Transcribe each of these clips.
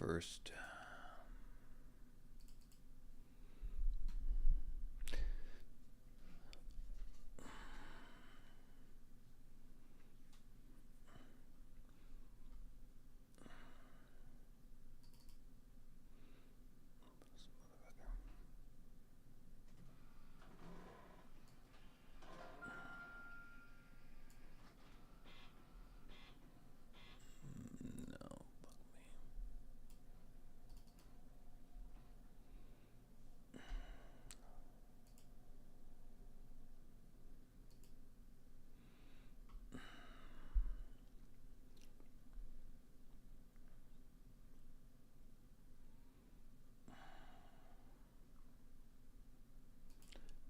first.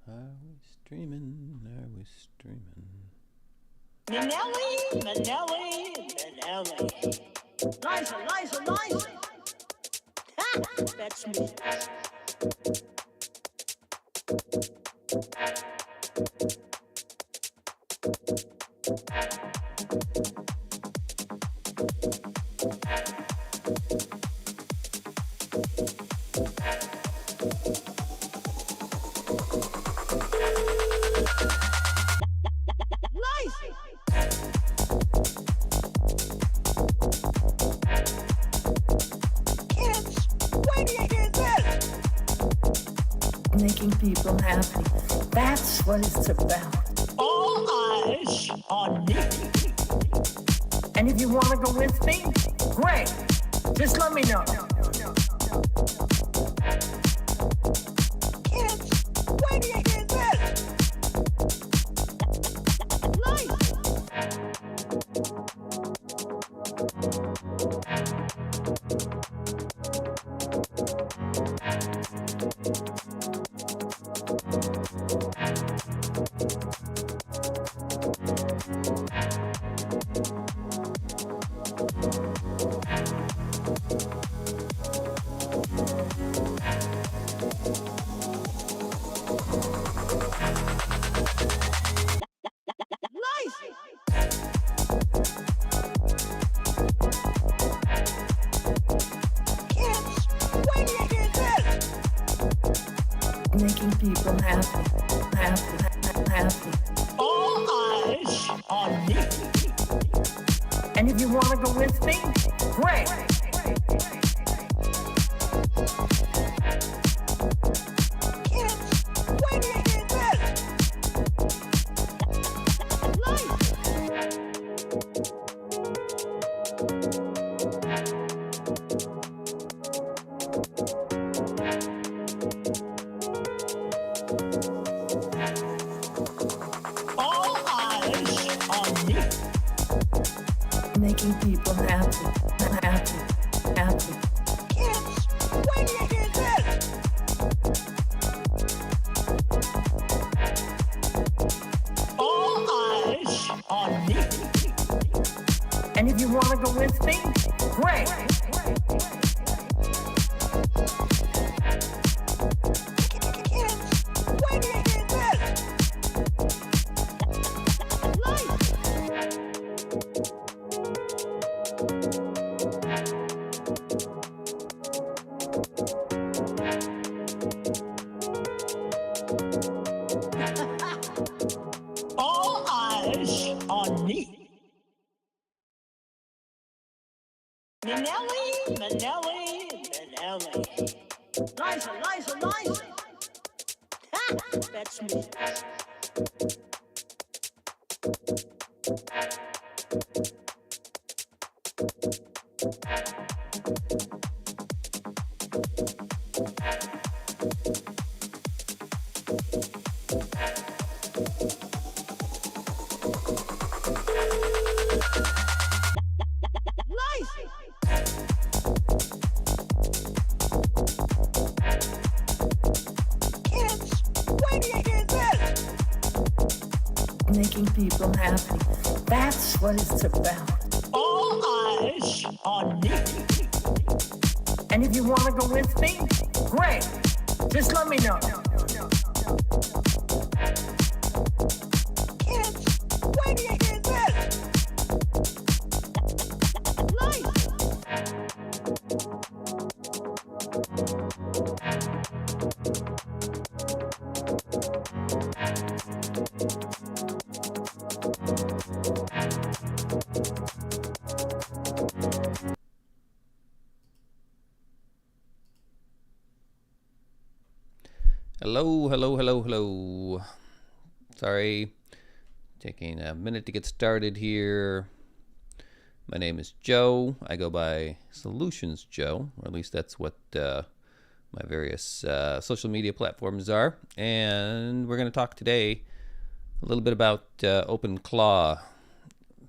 Are we streaming? Are we streaming? Manelli, Manelli, Manelli. Liza, Liza, Liza. Ha! That's me. Making people happy. That's what it's about. All eyes on me. And if you want to go with me, great. Just let me know. Kids, where do you hear this? Nice. Making people happy, happy, happy. All eyes on me. And if you want to go with me, great. Kids, where do you hear this? Nice. All eyes on me. Making people happy, happy, happy. Kids, where do you hear this? All eyes on me. And if you want to go with me, great. Kids, where do you hear this? Nice. All eyes on me. Manelli, Manelli, Manelli. Liza, Liza, Liza. Ha! That's me. Kids, where do you hear this? Making people happy. That's what it's about. All eyes on me. And if you want to go with me, great. Just let me know. Kids, where do you hear this? Nice. Hello, hello, hello, hello. Sorry, taking a minute to get started here. My name is Joe. I go by Solutions Joe, or at least that's what my various social media platforms are. And we're going to talk today a little bit about OpenClaw.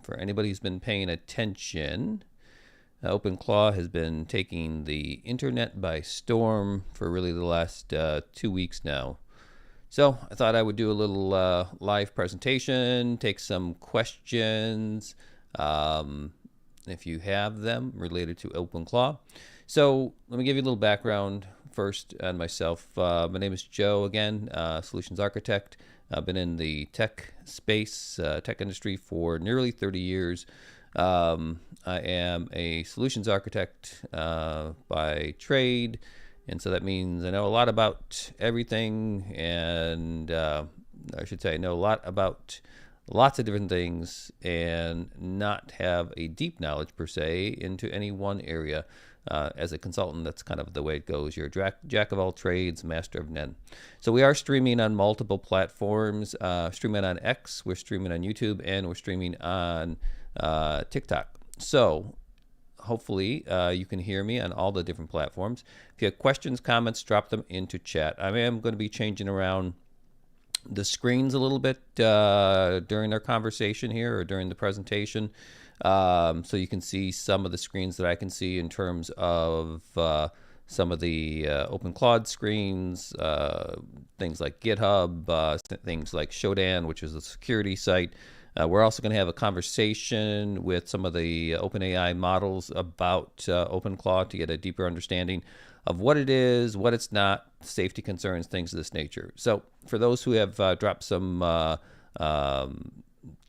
For anybody who's been paying attention, OpenClaw has been taking the internet by storm for really the last 2 weeks now. So I thought I would do a little live presentation, take some questions if you have them related to OpenClaw. So let me give you a little background first on myself. My name is Joe again, Solutions Architect. I've been in the tech space, tech industry for nearly 30 years. I am a solutions architect by trade, and so that means I know a lot about everything, and I should say I know a lot about lots of different things and not have a deep knowledge per se into any one area. As a consultant, that's kind of the way it goes. You're a jack of all trades, master of none. So we are streaming on multiple platforms, streaming on X, we're streaming on YouTube, and we're streaming on TikTok. So hopefully you can hear me on all the different platforms. If you have questions, comments, drop them into chat. I am going to be changing around the screens a little bit during our conversation here or during the presentation. So you can see some of the screens that I can see in terms of some of the OpenClaw screens, things like GitHub, things like Shodan, which is a security site. We're also going to have a conversation with some of the OpenAI models about OpenClaw to get a deeper understanding of what it is, what it's not, safety concerns, things of this nature. So for those who have dropped some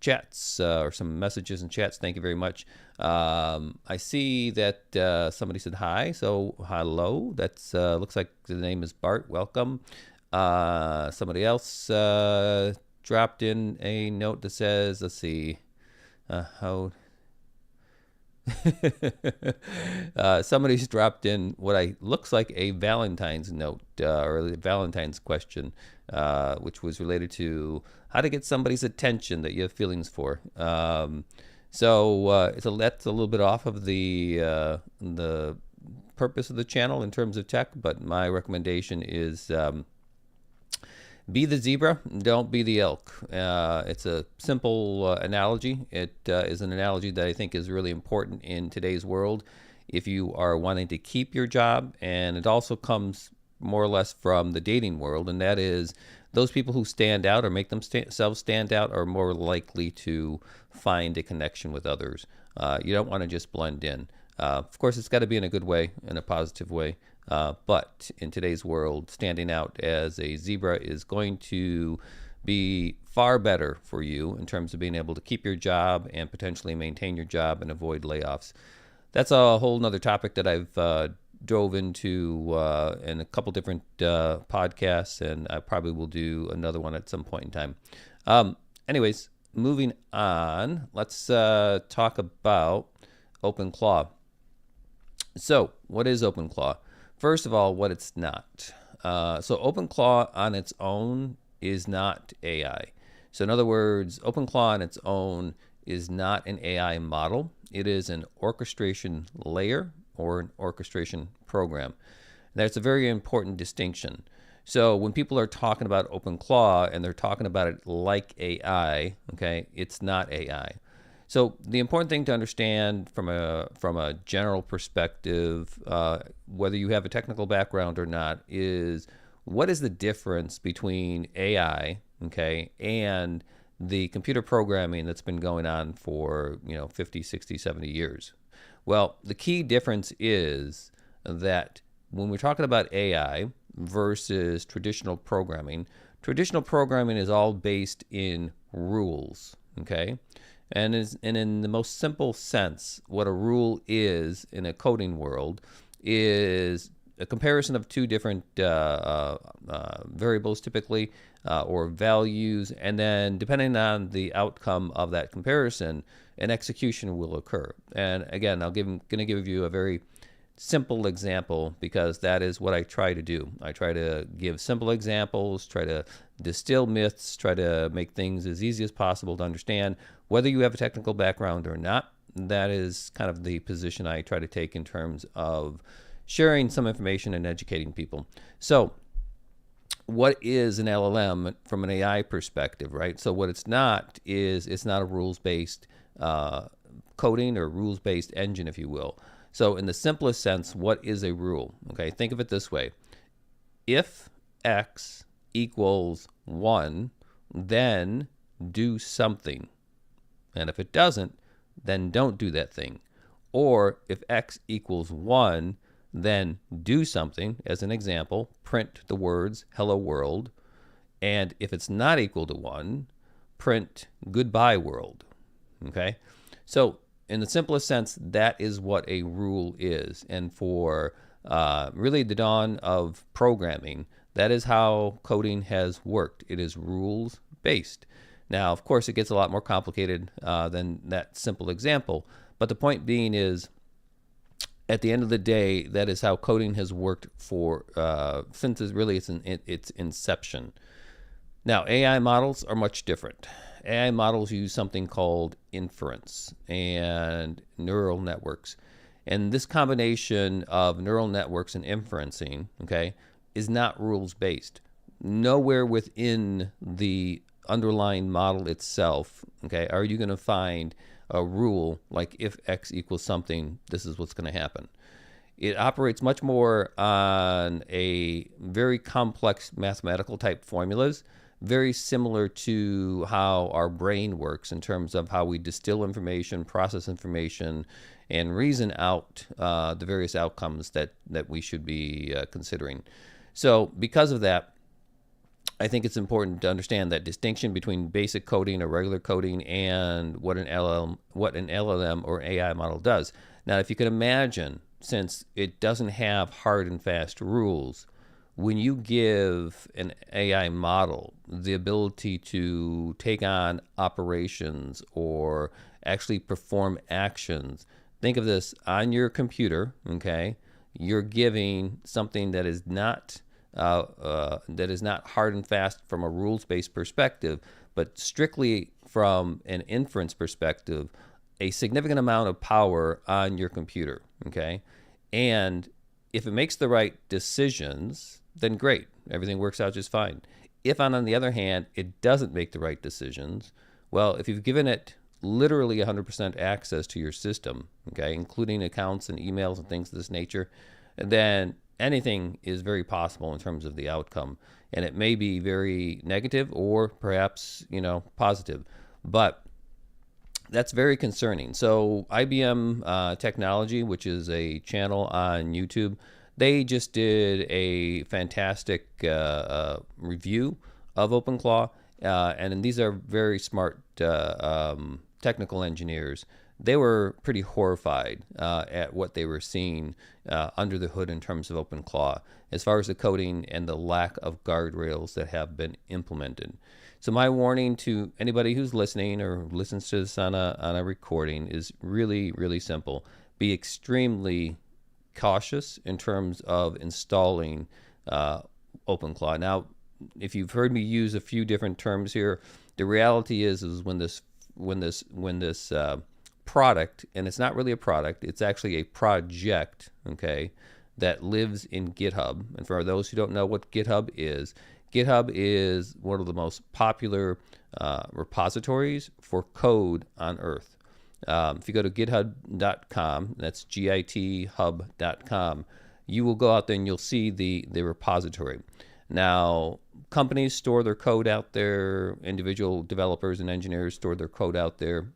chats or some messages and chats, thank you very much. I see that somebody said hi, so hello. That's looks like the name is Bart. Welcome. Somebody else dropped in a note that says, let's see, how somebody's dropped in what looks like a Valentine's note or a Valentine's question, which was related to how to get somebody's attention that you have feelings for. So that's a little bit off of the purpose of the channel in terms of tech, but my recommendation is be the zebra, don't be the elk. It's a simple analogy. It is an analogy that I think is really important in today's world if you are wanting to keep your job, and it also comes more or less from the dating world, and that is those people who stand out or make themselves stand out are more likely to find a connection with others. You don't want to just blend in. Of course, it's got to be in a good way, in a positive way. But in today's world, standing out as a zebra is going to be far better for you in terms of being able to keep your job and potentially maintain your job and avoid layoffs. That's a whole nother topic that I've dove into in a couple different podcasts, and I probably will do another one at some point in time. Anyways, moving on, let's talk about OpenClaw. So what is OpenClaw? First of all, what it's not. So OpenClaw on its own is not AI. So in other words, OpenClaw on its own is not an AI model. It is an orchestration layer or an orchestration program. That's a very important distinction. So when people are talking about OpenClaw and they're talking about it like AI, okay, it's not AI. So the important thing to understand from a general perspective, whether you have a technical background or not, is what is the difference between AI, okay, and the computer programming that's been going on for 50, 60, 70 years. Well, the key difference is that when we're talking about AI versus traditional programming is all based in rules, okay? And in the most simple sense, what a rule is in a coding world is a comparison of two different variables typically, or values, and then depending on the outcome of that comparison, an execution will occur. And again, going to give you a very simple example, because that is what I try to do. I try to give simple examples, try to distill myths, try to make things as easy as possible to understand, whether you have a technical background or not. That is kind of the position I try to take in terms of sharing some information and educating people. So what is an LLM from an AI perspective, right? So what it's not is, it's not a rules-based coding or rules-based engine, if you will. So in the simplest sense, what is a rule? Okay, think of it this way. If X equals 1, then do something. And if it doesn't, then don't do that thing. Or if X equals 1, then do something. As an example, print the words hello world. And if it's not equal to 1, print goodbye world. Okay, so in the simplest sense, that is what a rule is. And for really the dawn of programming, that is how coding has worked. It is rules based. Now, of course, it gets a lot more complicated than that simple example. But the point being is, at the end of the day, that is how coding has worked for since its inception. Now, AI models are much different. AI models use something called inference and neural networks. And this combination of neural networks and inferencing, okay, is not rules-based. Nowhere within the underlying model itself, okay, are you going to find a rule like if X equals something, this is what's going to happen. It operates much more on a very complex mathematical type formulas, very similar to how our brain works in terms of how we distill information, process information, and reason out the various outcomes that we should be considering. So because of that, I think it's important to understand that distinction between basic coding or regular coding and what an LLM or AI model does. Now, if you can imagine, since it doesn't have hard and fast rules, when you give an AI model the ability to take on operations or actually perform actions, think of this on your computer, okay? You're giving something that is not hard and fast from a rules-based perspective, but strictly from an inference perspective, a significant amount of power on your computer, okay? And if it makes the right decisions, then great, everything works out just fine. If on the other hand, it doesn't make the right decisions, well, if you've given it literally 100% access to your system, okay, including accounts and emails and things of this nature, then anything is very possible in terms of the outcome. And it may be very negative or perhaps, positive. But that's very concerning. So IBM Technology, which is a channel on YouTube, they just did a fantastic review of OpenClaw. And these are very smart technical engineers. They were pretty horrified at what they were seeing under the hood in terms of OpenClaw, as far as the coding and the lack of guardrails that have been implemented. So my warning to anybody who's listening or listens to this on a recording is really, really simple. Be extremely cautious in terms of installing OpenClaw. Now, if you've heard me use a few different terms here, the reality is when this product, and it's not really a product, it's actually a project, okay, that lives in GitHub. And for those who don't know what GitHub is one of the most popular repositories for code on earth. If you go to github.com, that's github.com, you will go out there and you'll see the repository. Now, companies store their code out there, individual developers and engineers store their code out there.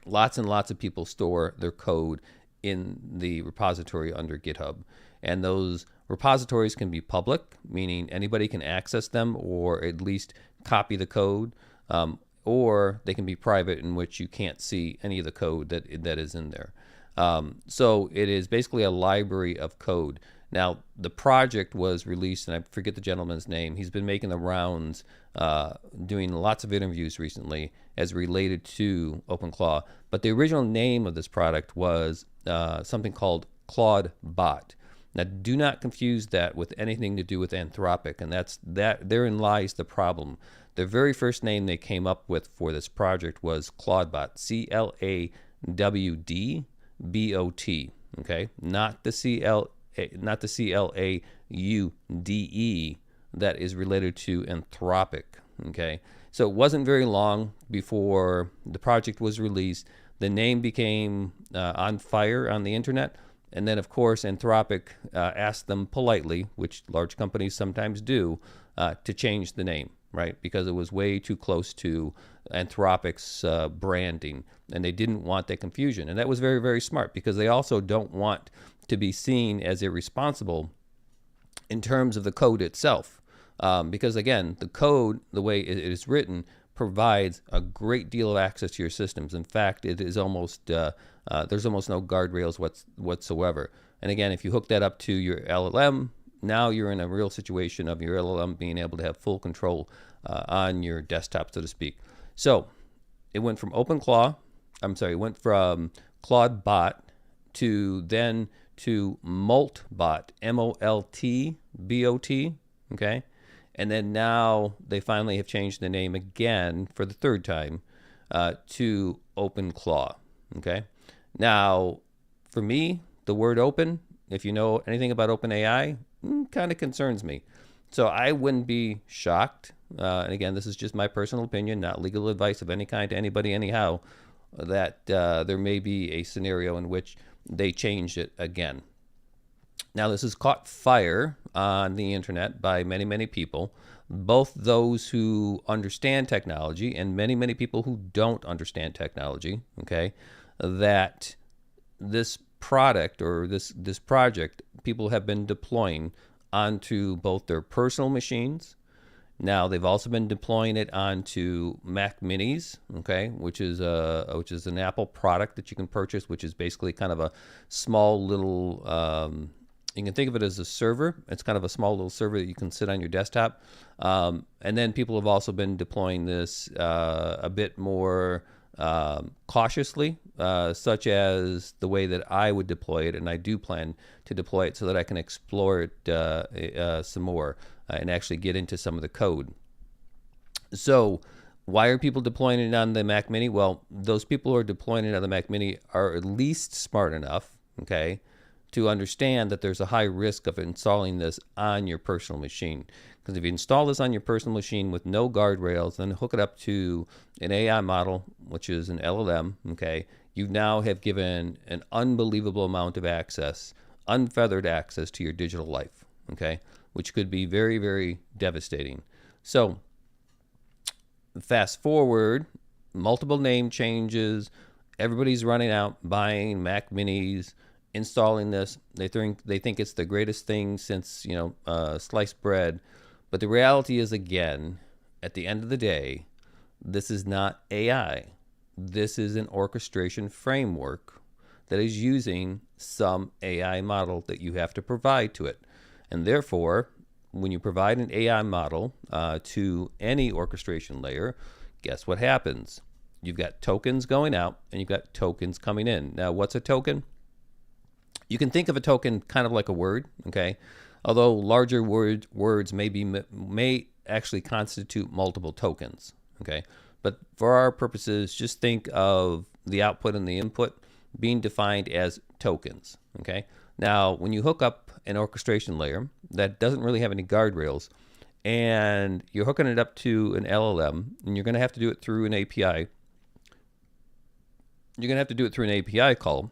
Lots and lots of people store their code in the repository under GitHub. And those repositories can be public, meaning anybody can access them or at least copy the code, or they can be private, in which you can't see any of the code that is in there. So it is basically a library of code. Now, the project was released, and I forget the gentleman's name. He's been making the rounds, doing lots of interviews recently as related to OpenClaw. But the original name of this product was something called ClawdBot. Now, do not confuse that with anything to do with Anthropic, and therein lies the problem. The very first name they came up with for this project was ClawdBot, ClawdBot, okay, not the CLAUDE that is related to Anthropic, okay. So it wasn't very long before the project was released. The name became on fire on the internet. And then, of course, Anthropic asked them politely, which large companies sometimes do, to change the name, right? Because it was way too close to Anthropic's branding, and they didn't want that confusion. And that was very, very smart, because they also don't want to be seen as irresponsible in terms of the code itself. Because, again, the code, the way it is written, provides a great deal of access to your systems. In fact, it is almost there's almost no guardrails whatsoever. And again, if you hook that up to your LLM, now you're in a real situation of your LLM being able to have full control on your desktop, so to speak. So it went from OpenClaw, it went from ClawdBot to MoltBot, MoltBot, okay? And then now they finally have changed the name again for the third time to OpenClaw, okay? Now, for me, the word open, if you know anything about OpenAI, kind of concerns me. So I wouldn't be shocked, and again, this is just my personal opinion, not legal advice of any kind to anybody anyhow, that there may be a scenario in which they changed it again. Now, this has caught fire on the internet by many, many people, both those who understand technology and many, many people who don't understand technology, okay, that this product or this project people have been deploying onto both their personal machines. Now, they've also been deploying it onto Mac Minis, okay, which is an Apple product that you can purchase, which is basically kind of a small little you can think of it as a server. It's kind of a small little server that you can sit on your desktop. And then people have also been deploying this a bit more cautiously, such as the way that I would deploy it, and I do plan to deploy it so that I can explore it some more and actually get into some of the code. So why are people deploying it on the Mac Mini? Well, those people who are deploying it on the Mac Mini are at least smart enough, okay, to understand that there's a high risk of installing this on your personal machine. Because if you install this on your personal machine with no guardrails, then hook it up to an AI model, which is an LLM, okay, you now have given an unbelievable amount of access, unfeathered access to your digital life, okay, which could be very, very devastating. So fast forward, multiple name changes, everybody's running out, buying Mac Minis, installing this. They think it's the greatest thing since, sliced bread. But the reality is, again, at the end of the day, this is not AI. This is an orchestration framework that is using some AI model that you have to provide to it. And therefore, when you provide an AI model to any orchestration layer, guess what happens? You've got tokens going out and you've got tokens coming in. Now, what's a token? You can think of a token kind of like a word, okay? Although larger words may actually constitute multiple tokens, okay? But for our purposes, just think of the output and the input being defined as tokens, okay? Now, when you hook up an orchestration layer that doesn't really have any guardrails, and you're hooking it up to an LLM, and you're going to have to do it through an API. You're going to have to do it through an API call,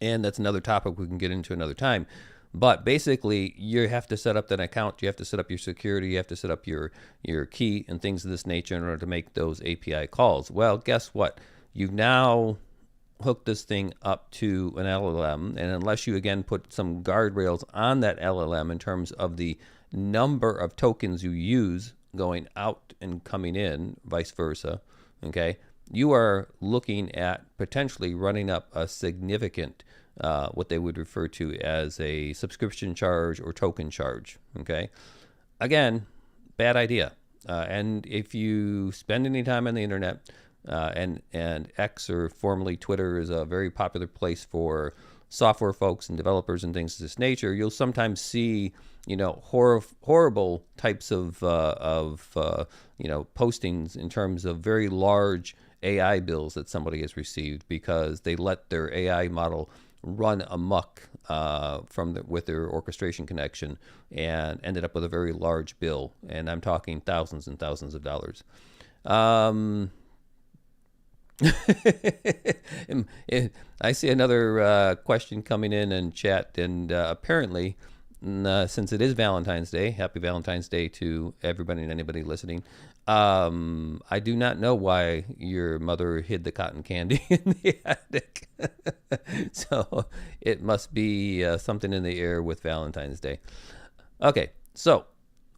and that's another topic we can get into another time. But basically, you have to set up that account. You have to set up your security. You have to set up your key and things of this nature in order to make those API calls. Well, guess what? You've now hooked this thing up to an LLM, and unless you, again, put some guardrails on that LLM in terms of the number of tokens you use going out and coming in, vice versa, okay, you are looking at potentially running up a significant what they would refer to as a subscription charge or token charge. Okay, again, bad idea. And if you spend any time on the internet, and X, or formerly Twitter, is a very popular place for software folks and developers and things of this nature, you'll sometimes see, horrible types of postings in terms of very large AI bills that somebody has received because they let their AI model run amok with their orchestration connection and ended up with a very large bill. And I'm talking thousands and thousands of dollars. I see another question coming in chat, and apparently, since it is Valentine's Day, happy Valentine's Day to everybody and anybody listening. I do not know why your mother hid the cotton candy in the attic. So it must be something in the air with Valentine's Day. Okay, so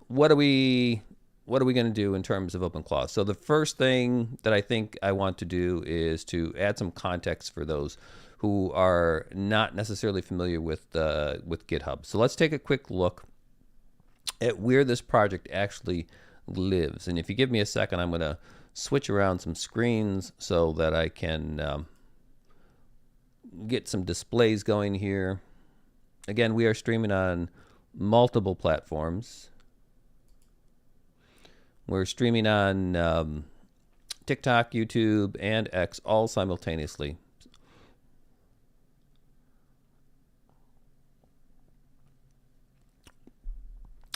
what are we going to do in terms of OpenClaw? So the first thing that I think I want to do is to add some context for those who are not necessarily familiar with GitHub. So let's take a quick look at where this project actually lives. And if you give me a second, I'm going to switch around some screens so that I can get some displays going here. Again, we are streaming on multiple platforms. We're streaming on TikTok, YouTube, and X all simultaneously.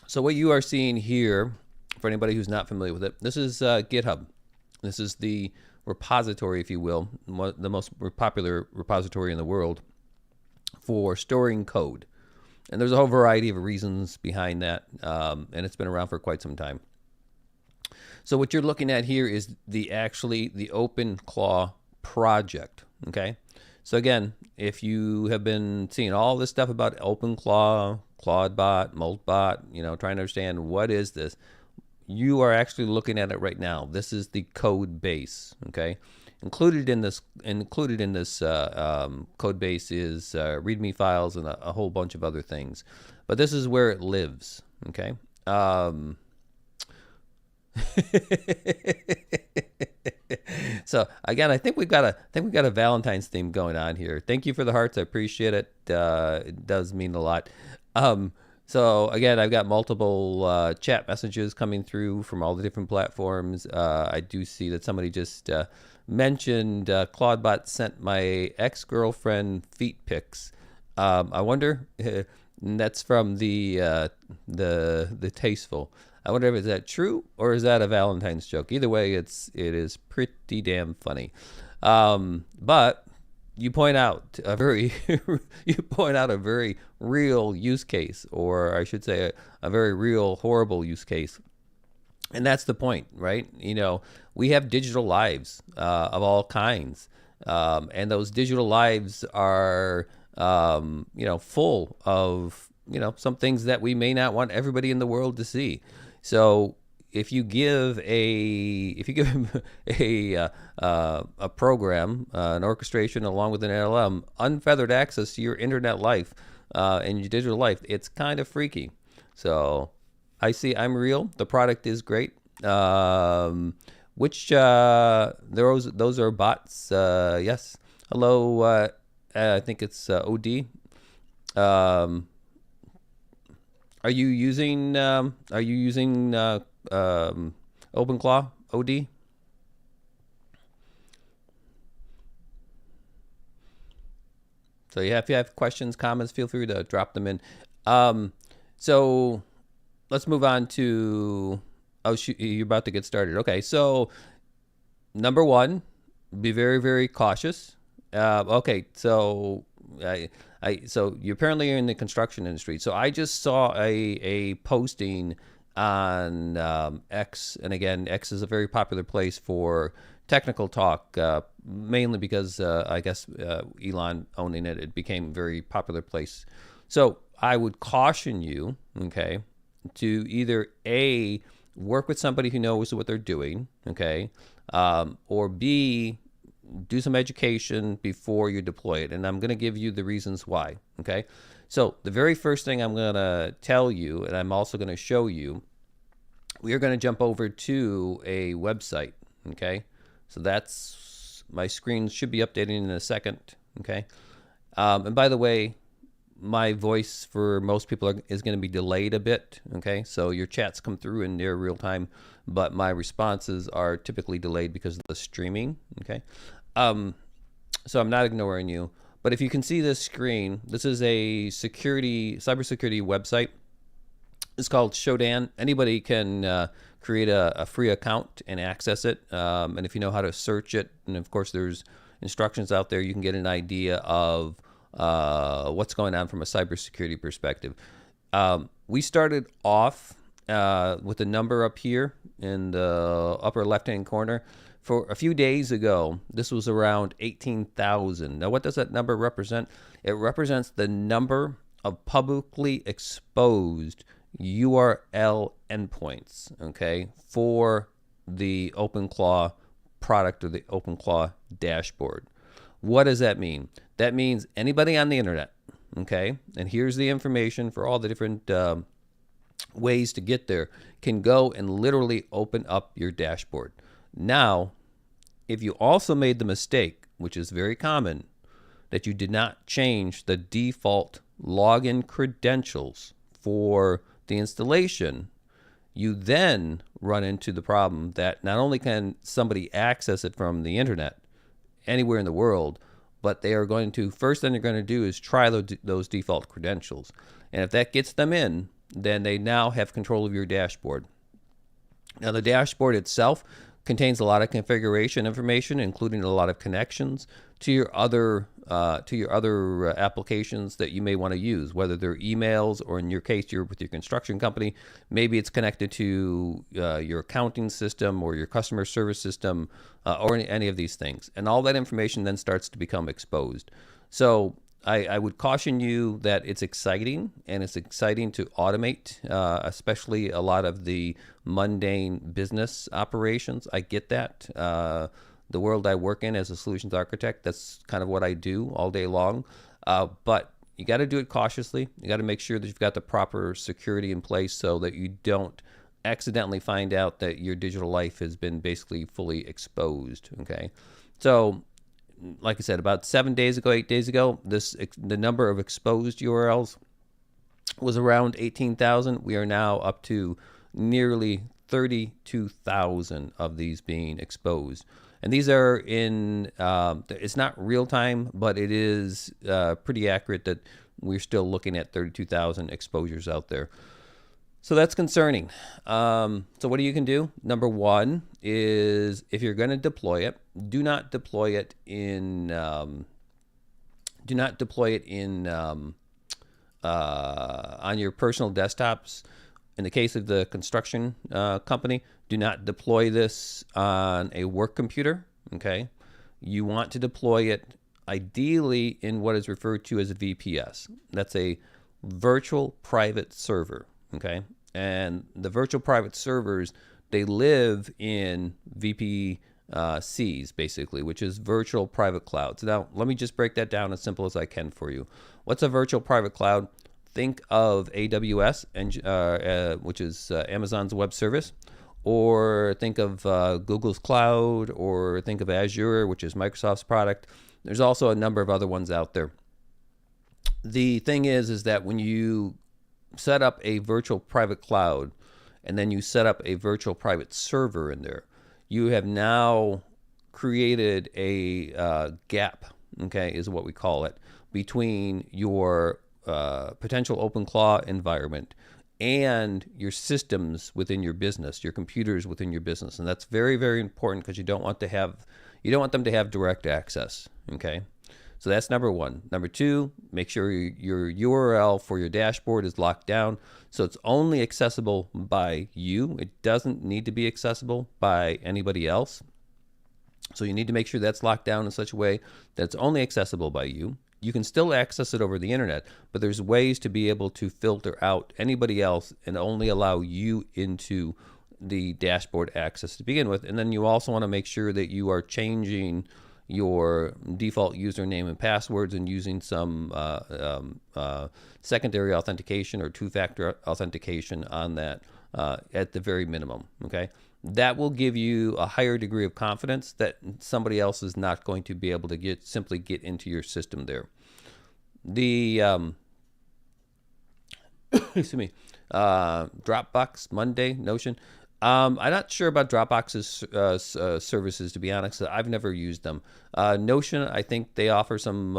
So what you are seeing here, for anybody who's not familiar with it, this is GitHub. This is the repository, if you will, the most popular repository in the world for storing code. And there's a whole variety of reasons behind that, and it's been around for quite some time. So what you're looking at here is the OpenClaw project, okay? So again, if you have been seeing all this stuff about OpenClaw, ClawdBot, MoltBot, trying to understand what is this, you are actually looking at it right now. This is the code base, okay? Included in this code base is README files and a whole bunch of other things, but this is where it lives, okay? So again, I think we've got a Valentine's theme going on here. Thank you for the hearts. I appreciate it. It does mean a lot. So again, I've got multiple chat messages coming through from all the different platforms. I do see that somebody just mentioned ClawdBot sent my ex-girlfriend feet pics. I wonder. That's from the Tasteful. I wonder if is that true or is that a Valentine's joke. Either way, it is pretty damn funny. But you point out a very real use case, or I should say a very real horrible use case. And that's the point, right? We have digital lives of all kinds, and those digital lives are full of some things that we may not want everybody in the world to see. So if you give a program, an orchestration along with an LLM, unfeathered access to your internet life and your digital life, it's kind of freaky. So I'm real. The product is great. Those are bots. Yes. Hello. I think it's OD. Are you using OpenClaw, OD? So yeah, if you have questions, comments, feel free to drop them in. So let's move on to, you're about to get started. Okay, so number one, be very, very cautious. Okay, so so you apparently are in the construction industry. So I just saw a posting on X, and again, X is a very popular place for technical talk, mainly because I guess Elon owning it, it became a very popular place. So I would caution you, okay, to either A, work with somebody who knows what they're doing, okay, or B, do some education before you deploy it. And I'm going to give you the reasons why. Okay. So the very first thing I'm going to tell you, and I'm also going to show you, we are going to jump over to a website. Okay. So that's, my screen should be updating in a second. Okay. And by the way, my voice for most people is going to be delayed a bit. Okay. So your chats come through in near real time, but my responses are typically delayed because of the streaming. Okay. So I'm not ignoring you, but if you can see this screen, this is a cybersecurity website. It's called Shodan. Anybody can create a free account and access it. And if you know how to search it, and of course there's instructions out there, you can get an idea of what's going on from a cybersecurity perspective. We started off with a number up here in the upper left-hand corner. For a few days ago, this was around 18,000. Now, what does that number represent? It represents the number of publicly exposed URL endpoints, okay, for the OpenClaw product or the OpenClaw dashboard. What does that mean? That means anybody on the internet, okay, and here's the information for all the different ways to get there, can go and literally open up your dashboard. Now, if you also made the mistake, which is very common, that you did not change the default login credentials for the installation, you then run into the problem that not only can somebody access it from the internet anywhere in the world, but they are going to, first thing they're going to do is try those default credentials. And if that gets them in, then they now have control of your dashboard. Now, the dashboard itself contains a lot of configuration information, including a lot of connections to your other applications that you may want to use, whether they're emails or, in your case, you're with your construction company. Maybe it's connected to your accounting system or your customer service system or any of these things. And all that information then starts to become exposed. So I would caution you that it's exciting, and it's exciting to automate, especially a lot of the mundane business operations. I get that. The world I work in as a solutions architect, that's kind of what I do all day long. But you got to do it cautiously. You got to make sure that you've got the proper security in place so that you don't accidentally find out that your digital life has been basically fully exposed. Okay, so like I said, about 8 days ago, the number of exposed URLs was around 18,000. We are now up to nearly 32,000 of these being exposed. And these are in, it's not real time, but it is pretty accurate that we're still looking at 32,000 exposures out there. So that's concerning. So what you can do? Number one is, if you're going to deploy it, do not deploy it in on your personal desktops. In the case of the construction company, do not deploy this on a work computer. Okay, you want to deploy it ideally in what is referred to as a VPS. That's a virtual private server. Okay, and the virtual private servers, they live in VPCs basically, which is virtual private clouds. Now, let me just break that down as simple as I can for you. What's a virtual private cloud? Think of AWS, which is Amazon's web service, or think of Google's cloud, or think of Azure, which is Microsoft's product. There's also a number of other ones out there. The thing is that when you set up a virtual private cloud and then you set up a virtual private server in there, you have now created a gap, okay, is what we call it, between your potential OpenClaw environment and your systems within your business, your computers within your business. And that's very, very important, because you don't want them to have direct access. Okay, so that's number one. Number two, make sure your URL for your dashboard is locked down, so it's only accessible by you. It doesn't need to be accessible by anybody else. So you need to make sure that's locked down in such a way that it's only accessible by you. You can still access it over the internet, but there's ways to be able to filter out anybody else and only allow you into the dashboard access to begin with. And then you also want to make sure that you are changing your default username and passwords and using some secondary authentication or two-factor authentication on that at the very minimum, okay? That will give you a higher degree of confidence that somebody else is not going to be able to simply get into your system there. The excuse me, Dropbox, Monday, Notion. I'm not sure about Dropbox's services, to be honest. I've never used them. Notion, I think they offer some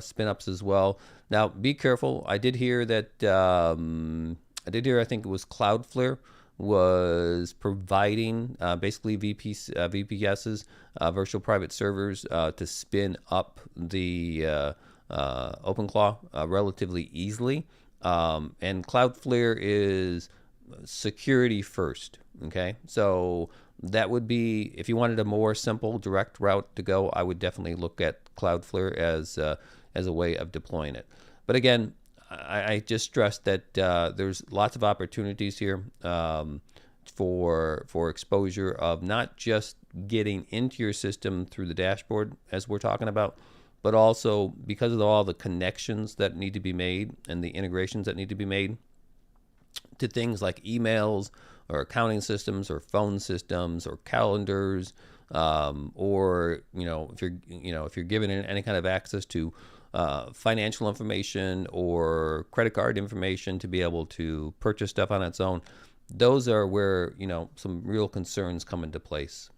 spin-ups as well. Now, be careful. I did hear that, I think it was Cloudflare was providing basically VPSs, virtual private servers, to spin up the OpenClaw relatively easily. And Cloudflare is security first, okay? So that would be, if you wanted a more simple, direct route to go, I would definitely look at Cloudflare as a way of deploying it. But again, I just stress that there's lots of opportunities here for exposure of not just getting into your system through the dashboard, as we're talking about, but also because of all the connections that need to be made and the integrations that need to be made to things like emails or accounting systems or phone systems or calendars, or if you're given any kind of access to financial information or credit card information to be able to purchase stuff on its own, those are where some real concerns come into place.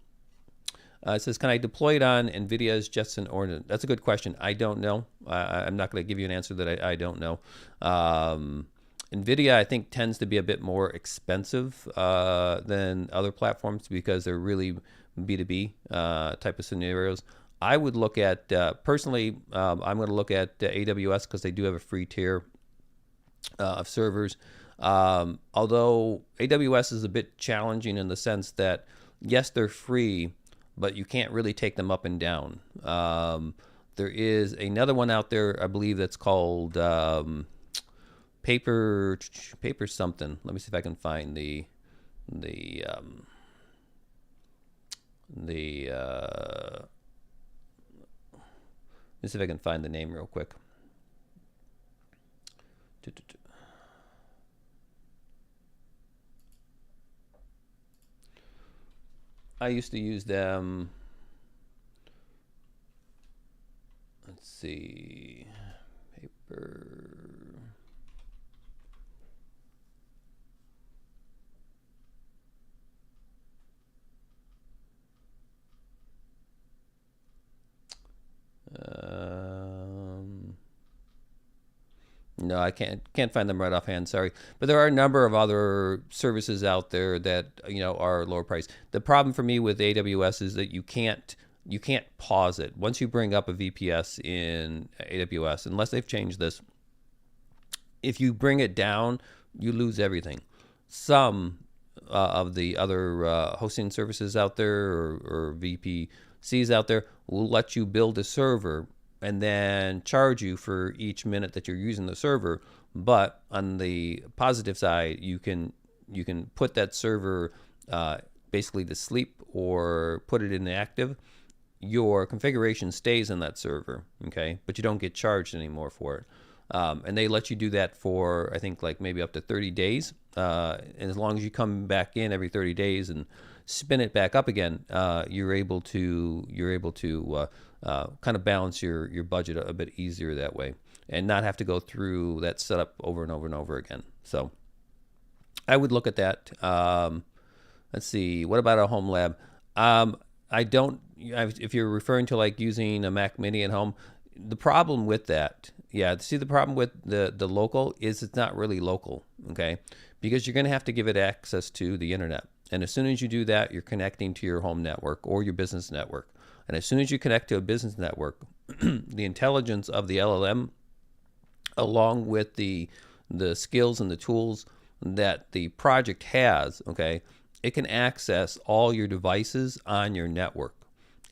It says, can I deploy it on NVIDIA's Jetson Ordnance? That's a good question. I don't know. I'm not going to give you an answer that I don't know. NVIDIA, I think, tends to be a bit more expensive than other platforms because they're really B2B type of scenarios. I would look at, personally, I'm going to look at AWS because they do have a free tier of servers. Although AWS is a bit challenging in the sense that, yes, they're free, but you can't really take them up and down. There is another one out there, I believe, that's called Paper something. Let me see if I can find the let's see if I can find the name real quick. I used to use them. Let's see. Paper. No, I can't find them right offhand. Sorry, but there are a number of other services out there that are lower price. The problem for me with AWS is that you can't pause it once you bring up a VPS in AWS unless they've changed this. If you bring it down, you lose everything. Some of the other hosting services out there or VPCs out there will let you build a server and then charge you for each minute that you're using the server. But on the positive side, you can put that server basically to sleep or put it inactive. Your configuration stays in that server, okay? But you don't get charged anymore for it. And they let you do that for, I think, like maybe up to 30 days. And as long as you come back in every 30 days and spin it back up again, you're able to kind of balance your budget a bit easier that way and not have to go through that setup over and over and over again. So I would look at that. Let's see. What about a home lab? If you're referring to like using a Mac Mini at home, the problem with that, the problem with the local is it's not really local, okay? Because you're going to have to give it access to the internet. And as soon as you do that, you're connecting to your home network or your business network. And as soon as you connect to a business network, the intelligence of the LLM, along with the skills and the tools that the project has, okay, it can access all your devices on your network.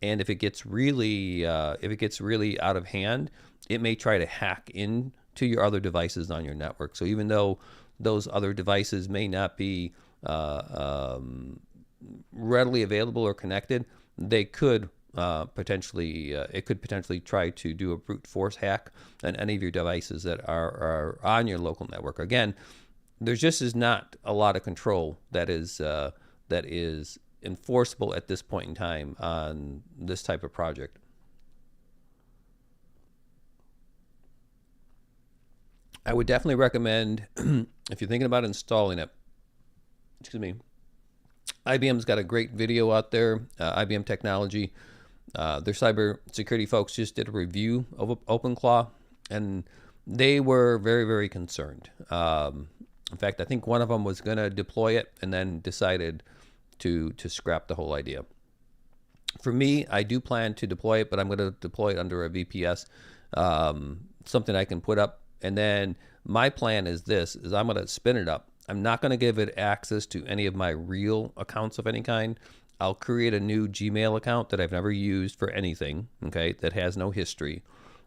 And if it gets really out of hand, it may try to hack into your other devices on your network. So even though those other devices may not be readily available or connected, they could potentially it could potentially try to do a brute force hack on any of your devices that are on your local network. Again, there just is not a lot of control that is enforceable at this point in time on this type of project. I would definitely recommend, if you're thinking about installing it, excuse me, IBM's got a great video out there, IBM Technology. Their cybersecurity folks just did a review of OpenClaw, and they were very, very concerned. In fact, I think one of them was going to deploy it and then decided to scrap the whole idea. For me, I do plan to deploy it, but I'm going to deploy it under a VPS, something I can put up. And then my plan is this, is I'm going to spin it up. I'm not going to give it access to any of my real accounts of any kind. I'll create a new Gmail account that I've never used for anything, okay, that has no history.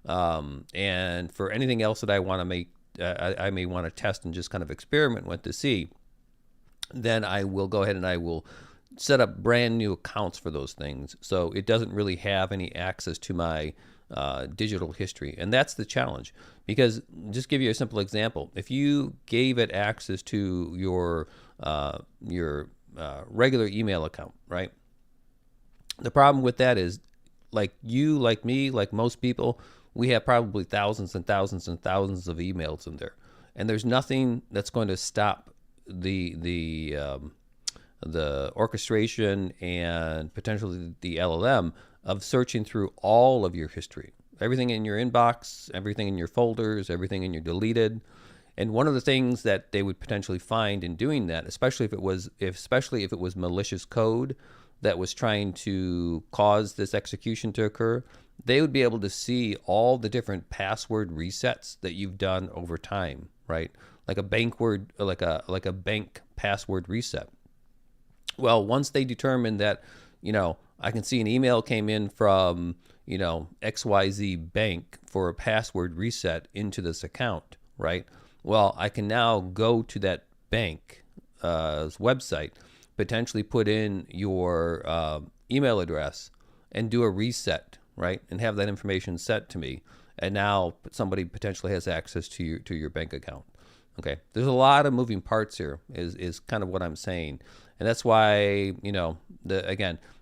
And for anything else that I want to make, I may want to test and just kind of experiment with to see, then I will go ahead and I will set up brand new accounts for those things. So it doesn't really have any access to my digital history. And that's the challenge, because just give you a simple example. If you gave it access to your regular email account, right? The problem with that is, like you, like me, like most people, we have probably thousands and thousands and thousands of emails in there. And there's nothing that's going to stop the orchestration and potentially the LLM of searching through all of your history, everything in your inbox, everything in your folders, everything in your deleted. And one of the things that they would potentially find in doing that, especially if it was malicious code that was trying to cause this execution to occur, they would be able to see all the different password resets that you've done over time, right? Like a bank password reset. Well, once they determine that, I can see an email came in from, XYZ bank for a password reset into this account, right? Well, I can now go to that bank's website, potentially put in your email address and do a reset, right? And have that information sent to me. And now somebody potentially has access to your bank account. Okay, there's a lot of moving parts here, is kind of what I'm saying. And that's why,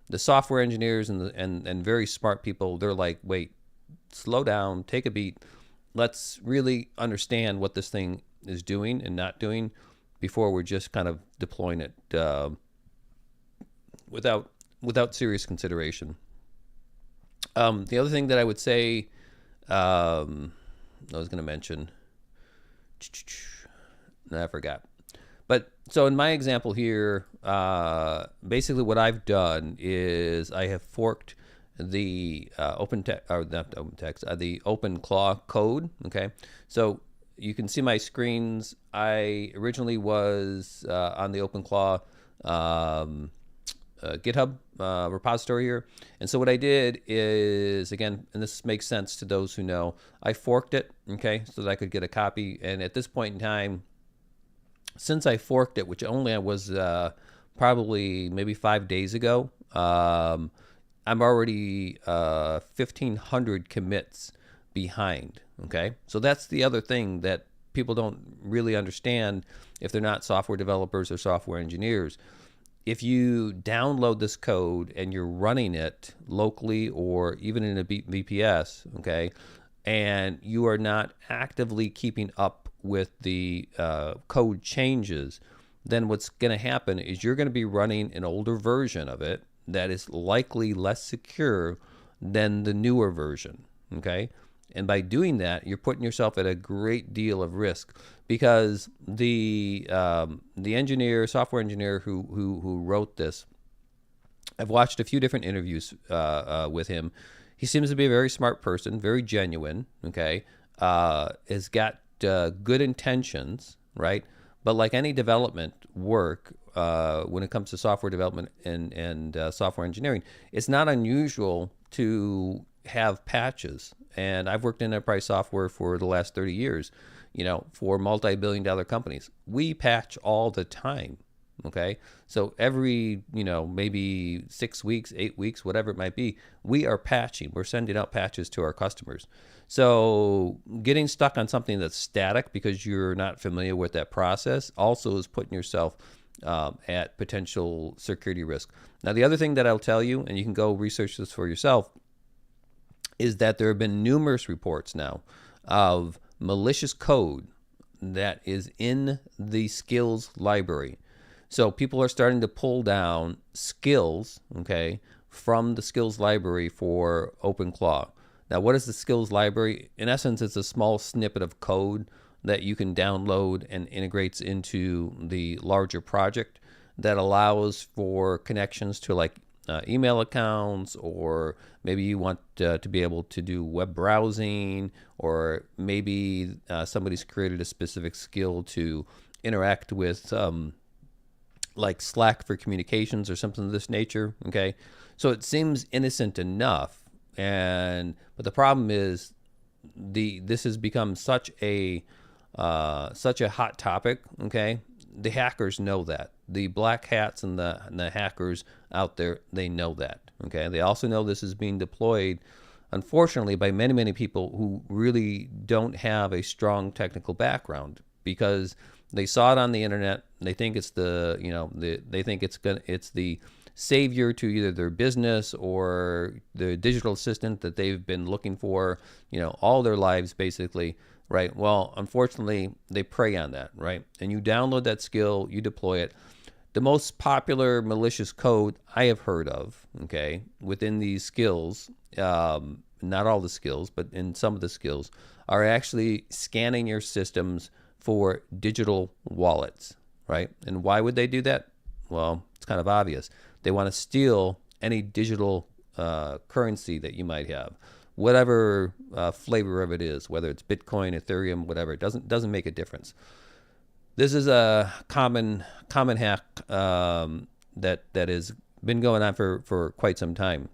the software engineers and very smart people, they're like, wait, slow down, take a beat. Let's really understand what this thing is doing and not doing before we're just kind of deploying it without serious consideration. The other thing that I would say, I was going to mention, no, I forgot. But so in my example here, basically what I've done is I have forked the the OpenClaw code. Okay, so you can see my screens. I originally was on the OpenClaw GitHub repository here, and so what I did is, again, and this makes sense to those who know, I forked it, okay, so that I could get a copy. And at this point in time, since I forked it, which only I was probably maybe 5 days ago, I'm already 1,500 commits behind. Okay, so that's the other thing that people don't really understand if they're not software developers or software engineers. If you download this code and you're running it locally or even in a VPS, okay, and you are not actively keeping up with the code changes, then what's going to happen is you're going to be running an older version of it that is likely less secure than the newer version, okay? And by doing that, you're putting yourself at a great deal of risk, because the software engineer who wrote this, I've watched a few different interviews with him. He seems to be a very smart person, very genuine, okay? Has got good intentions, right? But like any development work, when it comes to software development and software engineering, it's not unusual to have patches. And I've worked in enterprise software for the last 30 years, for multi-billion-dollar companies. We patch all the time, Okay. So every, maybe 6 weeks, 8 weeks, whatever it might be, we are patching. We're sending out patches to our customers. So getting stuck on something that's static because you're not familiar with that process also is putting yourself at potential security risk. Now, the other thing that I'll tell you, and you can go research this for yourself, is that there have been numerous reports now of malicious code that is in the skills library. So people are starting to pull down skills, okay, from the skills library for OpenClaw. Now, what is the skills library? In essence, it's a small snippet of code that you can download and integrates into the larger project that allows for connections to like email accounts, or maybe you want to be able to do web browsing, or maybe somebody's created a specific skill to interact with like Slack for communications or something of this nature. Okay, so it seems innocent enough, but the problem is this has become such a hot topic. Okay, the hackers know that. The black hats and the hackers out there, they know that. Okay, they also know this is being deployed, unfortunately, by many people who really don't have a strong technical background, because they saw it on the internet. They think it's they think it's the savior to either their business or the digital assistant that they've been looking for, all their lives basically, right? Well, unfortunately, they prey on that, right? And you download that skill, you deploy it. The most popular malicious code I have heard of, okay, within these skills, not all the skills, but in some of the skills, are actually scanning your systems for digital wallets, right? And why would they do that? Well, it's kind of obvious. They want to steal any digital currency that you might have, whatever flavor of it is, whether it's Bitcoin, Ethereum, whatever. It doesn't make a difference. This is a common hack that has been going on for quite some time.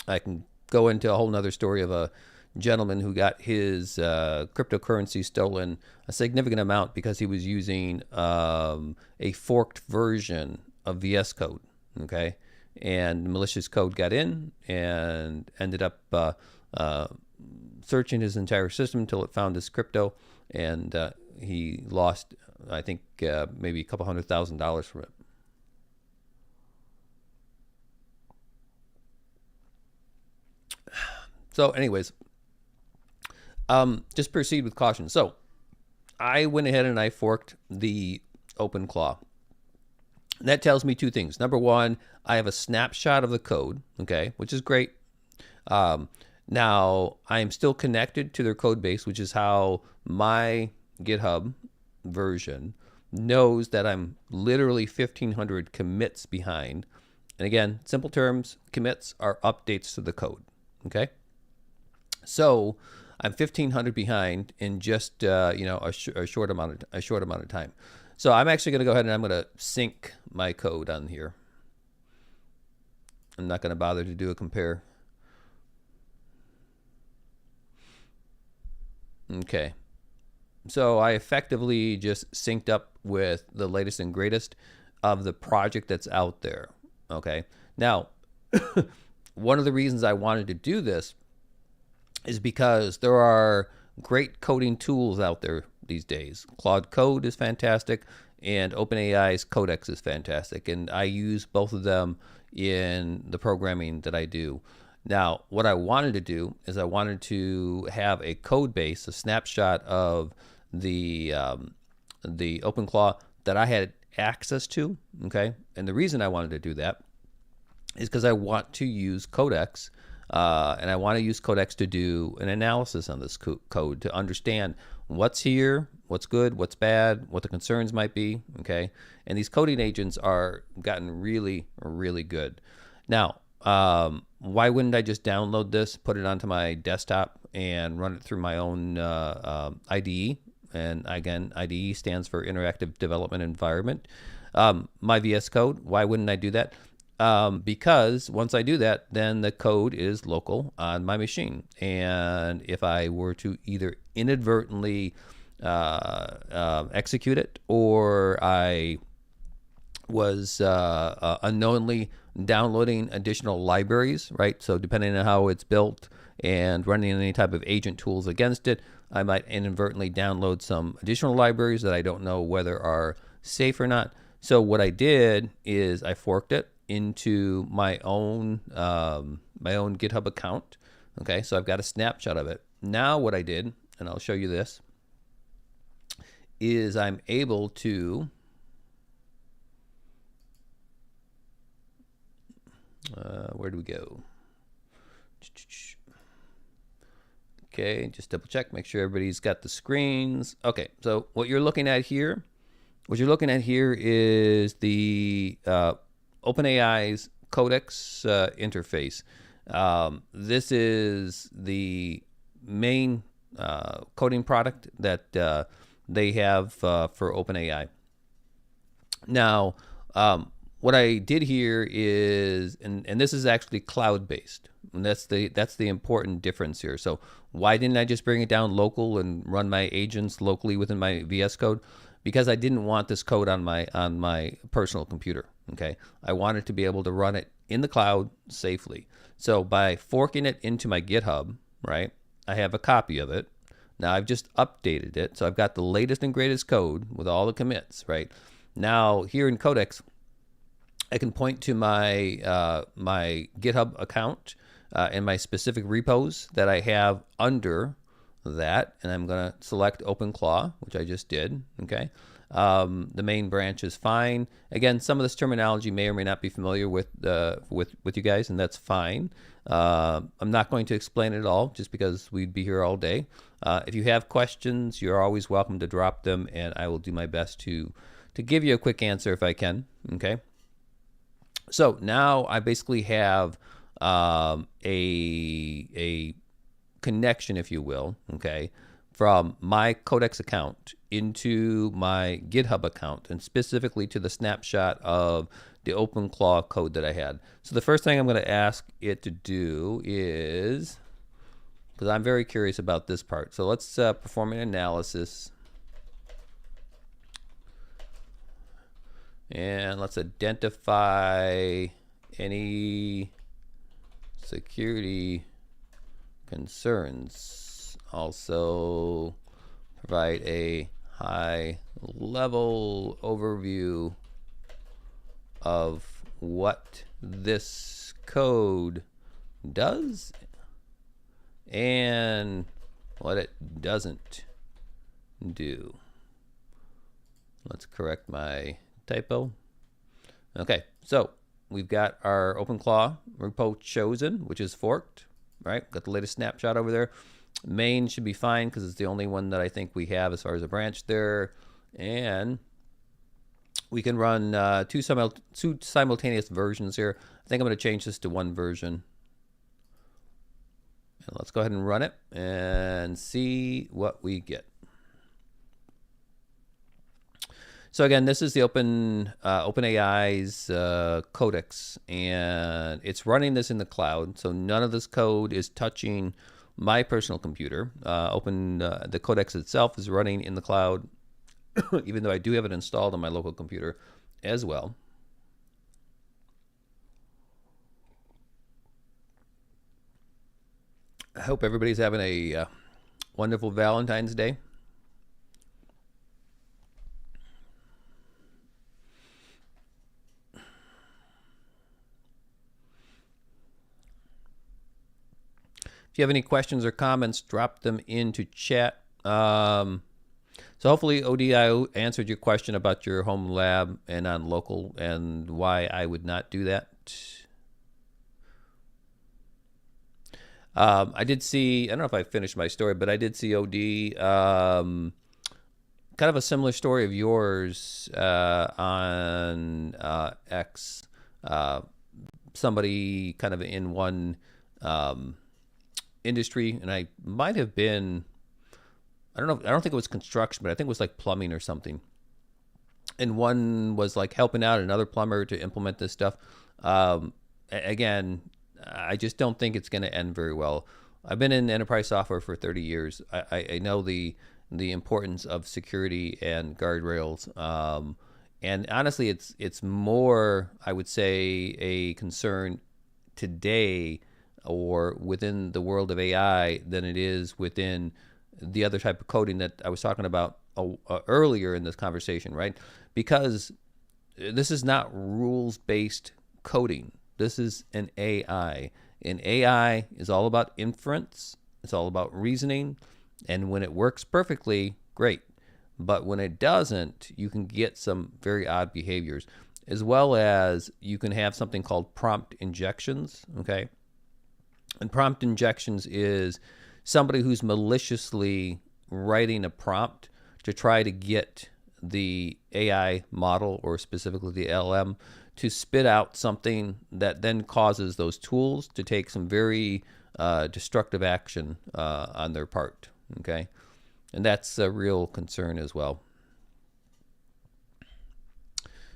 I can go into a whole nother story of a gentleman who got his cryptocurrency stolen, a significant amount, because he was using a forked version of VS Code. Okay, and malicious code got in and ended up searching his entire system until it found his crypto, and he lost, I think, maybe a couple $100,000 from it. So anyways, just proceed with caution. So I went ahead and I forked the OpenClaw. And that tells me two things. Number one, I have a snapshot of the code, okay, which is great. Now, I am still connected to their code base, which is how my GitHub version knows that I'm literally 1,500 commits behind. And again, simple terms, commits are updates to the code, okay? So I'm 1,500 behind in just a short amount of time. So I'm actually going to go ahead and I'm going to sync my code on here. I'm not going to bother to do a compare. Okay. So I effectively just synced up with the latest and greatest of the project that's out there. Okay. Now, one of the reasons I wanted to do this is because there are great coding tools out there these days. Claude Code is fantastic, and OpenAI's Codex is fantastic, and I use both of them in the programming that I do. Now, what I wanted to do is I wanted to have a code base, a snapshot of the OpenClaw that I had access to, okay? And the reason I wanted to do that is because I want to use Codex, and I want to use Codex to do an analysis on this code to understand what's here, what's good, what's bad, what the concerns might be, okay? And these coding agents are gotten really, really good. Now, why wouldn't I just download this, put it onto my desktop, and run it through my own IDE? And again, IDE stands for Interactive Development Environment. My VS Code, why wouldn't I do that? Because once I do that, then the code is local on my machine. And if I were to either inadvertently execute it, or I was unknowingly downloading additional libraries, right? So depending on how it's built and running any type of agent tools against it, I might inadvertently download some additional libraries that I don't know whether are safe or not. So what I did is I forked it into my own GitHub account. Okay, so I've got a snapshot of it. Now what I did, and I'll show you this, is I'm able to where do we go? Okay, just double check, make sure everybody's got the screens. Okay, so what you're looking at here is the OpenAI's Codex interface. This is the main coding product that they have for OpenAI. Now, what I did here is, and this is actually cloud-based, and that's the important difference here. So why didn't I just bring it down local and run my agents locally within my VS Code? Because I didn't want this code on my personal computer. Okay, I wanted to be able to run it in the cloud safely. So by forking it into my GitHub, right, I have a copy of it. Now I've just updated it, so I've got the latest and greatest code with all the commits, right? Now here in Codex, I can point to my my GitHub account and my specific repos that I have under that, and I'm going to select OpenClaw, which I just did. Okay, the main branch is fine. Again, some of this terminology may or may not be familiar with you guys, and that's fine. I'm not going to explain it all, just because we'd be here all day. If you have questions, you're always welcome to drop them, and I will do my best to give you a quick answer if I can. Okay. So now I basically have a connection, if you will, okay, from my Codex account into my GitHub account, and specifically to the snapshot of the OpenClaw code that I had. So the first thing I'm going to ask it to do is, because I'm very curious about this part, so let's perform an analysis. And let's identify any security concerns. Also provide a high-level overview of what this code does and what it doesn't do. Let's correct my typo. Okay, so we've got our OpenClaw repo chosen, which is forked, right? Got the latest snapshot over there. Main should be fine because it's the only one that I think we have as far as a branch there. And we can run two simultaneous versions here. I think I'm going to change this to one version. And let's go ahead and run it and see what we get. So again, this is the OpenAI's Codex, and it's running this in the cloud. So none of this code is touching my personal computer. The Codex itself is running in the cloud, even though I do have it installed on my local computer as well. I hope everybody's having a wonderful Valentine's Day. If you have any questions or comments, drop them into chat. So hopefully ODI answered your question about your home lab and on local and why I would not do that. I did see, I don't know if I finished my story, but I did see OD, kind of a similar story of yours on X. Somebody kind of in one industry, and I might have been, I don't think it was construction, but I think it was like plumbing or something. And one was like helping out another plumber to implement this stuff. Again, I just don't think it's going to end very well. I've been in enterprise software for 30 years. I know the importance of security and guardrails. And honestly, it's more, I would say, a concern today or within the world of AI than it is within the other type of coding that I was talking about earlier in this conversation, right? Because this is not rules-based coding. This is an AI. And AI is all about inference. It's all about reasoning. And when it works perfectly, great. But when it doesn't, you can get some very odd behaviors, as well as you can have something called prompt injections, okay? And prompt injections is somebody who's maliciously writing a prompt to try to get the AI model, or specifically the LM, to spit out something that then causes those tools to take some very destructive action on their part, okay? And that's a real concern as well.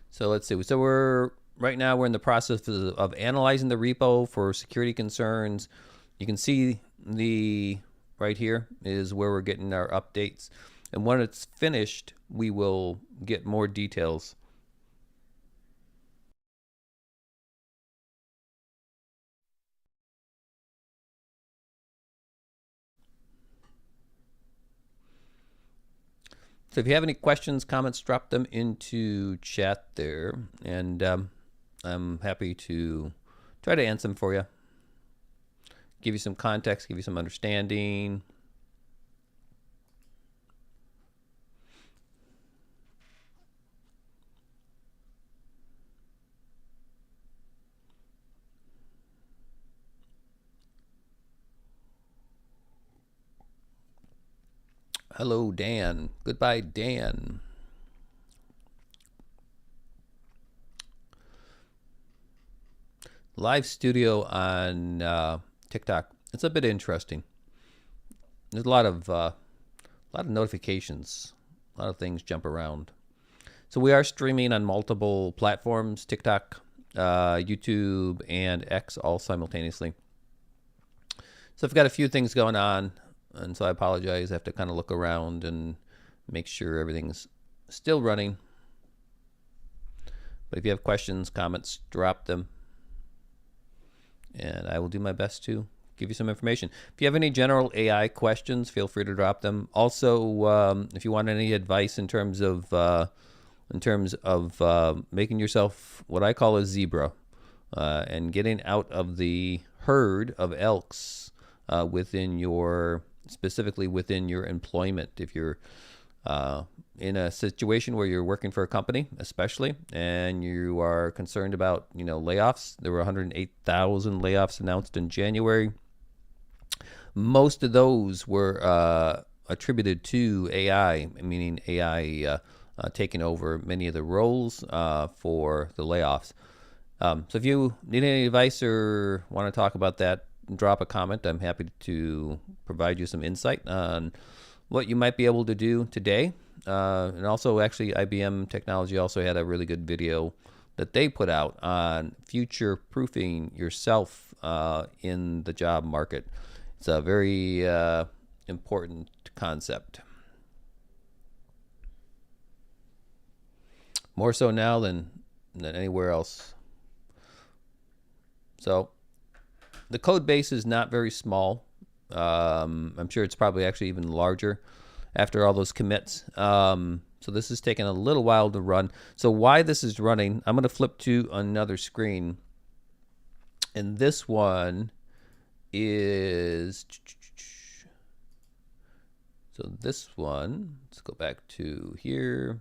So let's see. So right now we're in the process of analyzing the repo for security concerns. You can see right here is where we're getting our updates. And when it's finished, we will get more details. So if you have any questions, comments, drop them into chat there, and I'm happy to try to answer them for you. Give you some context, give you some understanding. Hello, Dan. Goodbye, Dan. Live studio on TikTok. It's a bit interesting. There's a lot of notifications. A lot of things jump around. So we are streaming on multiple platforms: TikTok, YouTube, and X, all simultaneously. So I've got a few things going on, and so I apologize. I have to kind of look around and make sure everything's still running. But if you have questions, comments, drop them, and I will do my best to give you some information. If you have any general AI questions, feel free to drop them. Also, if you want any advice in terms of making yourself what I call a zebra, and getting out of the herd of elks specifically within your employment. If you're in a situation where you're working for a company, especially, and you are concerned about layoffs. There were 108,000 layoffs announced in January. Most of those were attributed to AI, meaning AI taking over many of the roles for the layoffs. So if you need any advice or want to talk about that, drop a comment. I'm happy to provide you some insight on what you might be able to do today. And also, actually, IBM Technology also had a really good video that they put out on future-proofing yourself in the job market. It's a very important concept. More so now than anywhere else. So the code base is not very small. I'm sure it's probably actually even larger after all those commits. So this is taking a little while to run. So why this is running, I'm going to flip to another screen. And this one is, so this one, let's go back to here.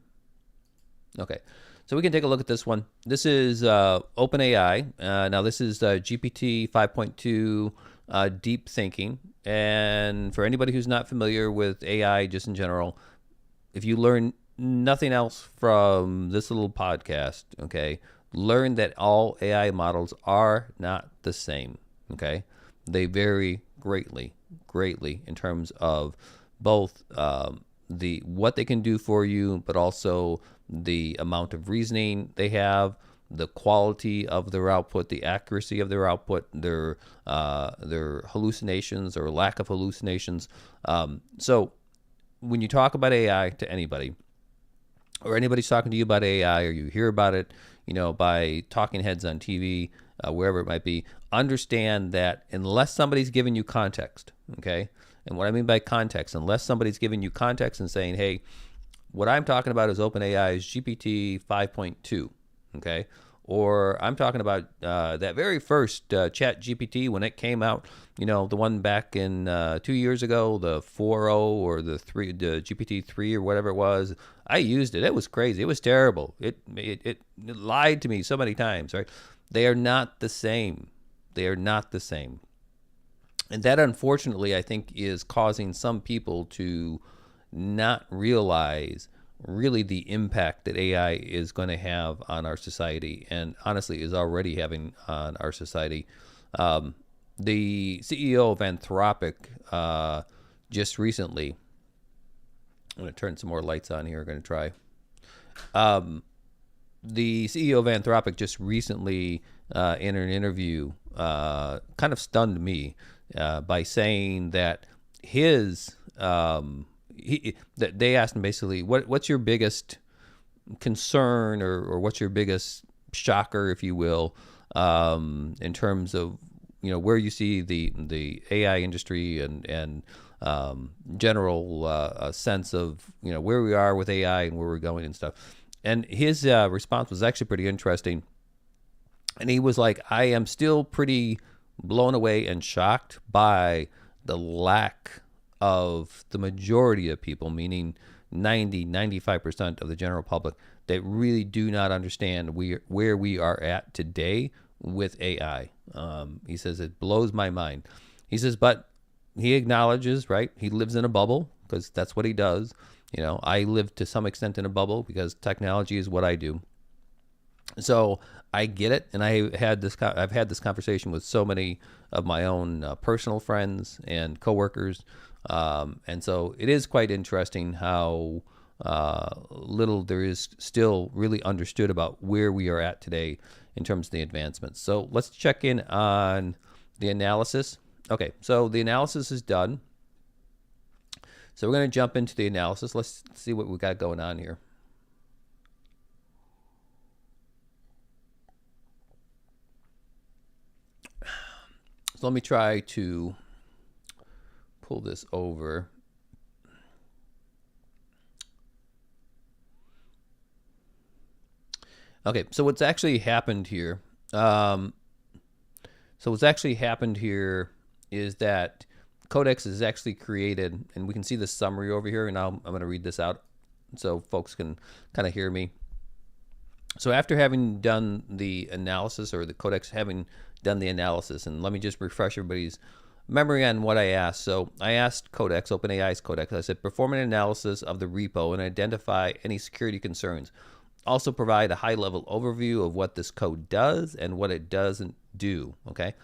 Okay, so we can take a look at this one. This is OpenAI. Now this is GPT 5.2 deep thinking. And for anybody who's not familiar with AI just in general, if you learn nothing else from this little podcast, okay, learn that all AI models are not the same, okay? They vary greatly in terms of both what they can do for you, but also the amount of reasoning they have, the quality of their output, the accuracy of their output, their hallucinations or lack of hallucinations. So when you talk about AI to anybody, or anybody's talking to you about AI, or you hear about it, by talking heads on TV, wherever it might be, understand that unless somebody's giving you context, okay? And what I mean by context, unless somebody's giving you context and saying, hey, what I'm talking about is OpenAI's GPT 5.2, okay? Or I'm talking about that very first Chat GPT when it came out, the one back in 2 years ago, the 4.0 or the GPT 3 or whatever it was. I used it. It was crazy. It was terrible. It lied to me so many times, right? They are not the same. They are not the same. And that, unfortunately, I think is causing some people to not realize really the impact that AI is going to have on our society, and honestly is already having on our society. The CEO of Anthropic just recently, I'm going to turn some more lights on here, I'm going to try. The CEO of Anthropic just recently in an interview kind of stunned me by saying that that they asked him basically, what's your biggest concern or what's your biggest shocker, if you will, in terms of where you see the AI industry and general sense of where we are with AI and where we're going and stuff. And his response was actually pretty interesting. And he was like, I am still pretty blown away and shocked by the lack of the majority of people, meaning 95% of the general public, that really do not understand where we are at today with AI. He says, it blows my mind. He says, but he acknowledges, right, he lives in a bubble, because that's what he does. I live to some extent in a bubble because technology is what I do. So I get it, and I've had this conversation with so many of my own personal friends and coworkers, and so it is quite interesting how little there is still really understood about where we are at today in terms of the advancements. So let's check in on the analysis. Okay, so the analysis is done. So we're going to jump into the analysis. Let's see what we got going on here. So let me try to pull this over. Okay, so what's actually happened here? Is that Codex is actually created, and we can see the summary over here, and I'm going to read this out so folks can kind of hear me. So after having done the analysis, or the Codex having done the analysis, and let me just refresh everybody's memory on what I asked. So I asked Codex, OpenAI's Codex, I said, perform an analysis of the repo and identify any security concerns. Also provide a high-level overview of what this code does and what it doesn't do, okay?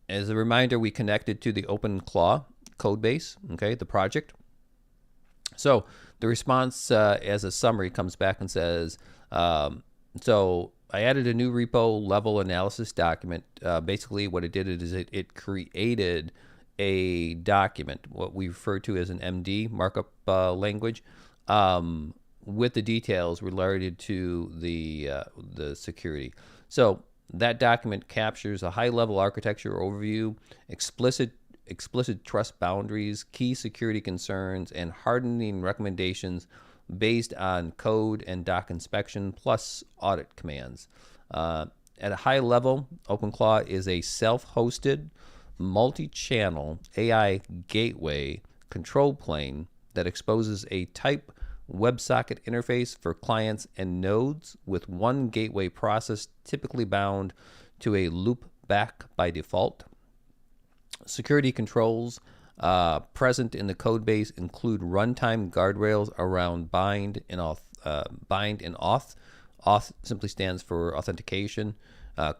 As a reminder, we connected to the OpenClaw code base, okay, the project. So the response as a summary comes back and says, so I added a new repo level analysis document. Basically what it did is it created a document, what we refer to as an MD, markup language, with the details related to the security. So that document captures a high-level architecture overview, explicit trust boundaries, key security concerns, and hardening recommendations based on code and doc inspection plus audit commands. At a high level, OpenClaw is a self-hosted, multi-channel AI gateway control plane that exposes a type WebSocket interface for clients and nodes with one gateway process typically bound to a loopback by default. Security controls present in the code base include runtime guardrails around bind and auth. Auth simply stands for authentication.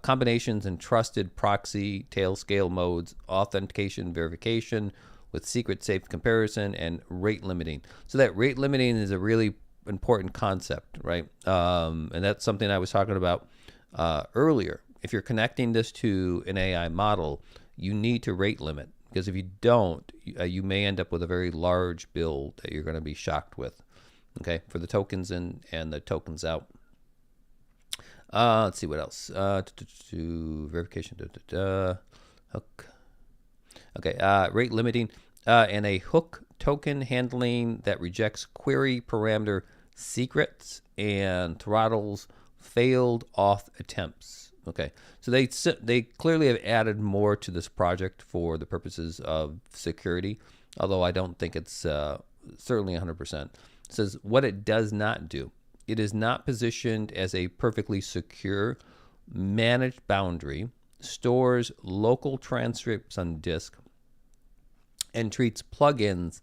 Combinations and trusted proxy tailscale modes, authentication verification with secret safe comparison, and rate limiting. So that rate limiting is a really important concept, right? And that's something I was talking about earlier. If you're connecting this to an AI model, you need to rate limit, because if you don't, you may end up with a very large build that you're going to be shocked with. okay, for the tokens in and the tokens out. Let's see what else. Verification. Hook. Okay. Rate limiting and a hook token handling that rejects query parameter secrets and throttles failed auth attempts. Okay, so they clearly have added more to this project for the purposes of security, although I don't think it's certainly 100%. It says what it does not do. It is not positioned as a perfectly secure managed boundary, stores local transcripts on disk, and treats plugins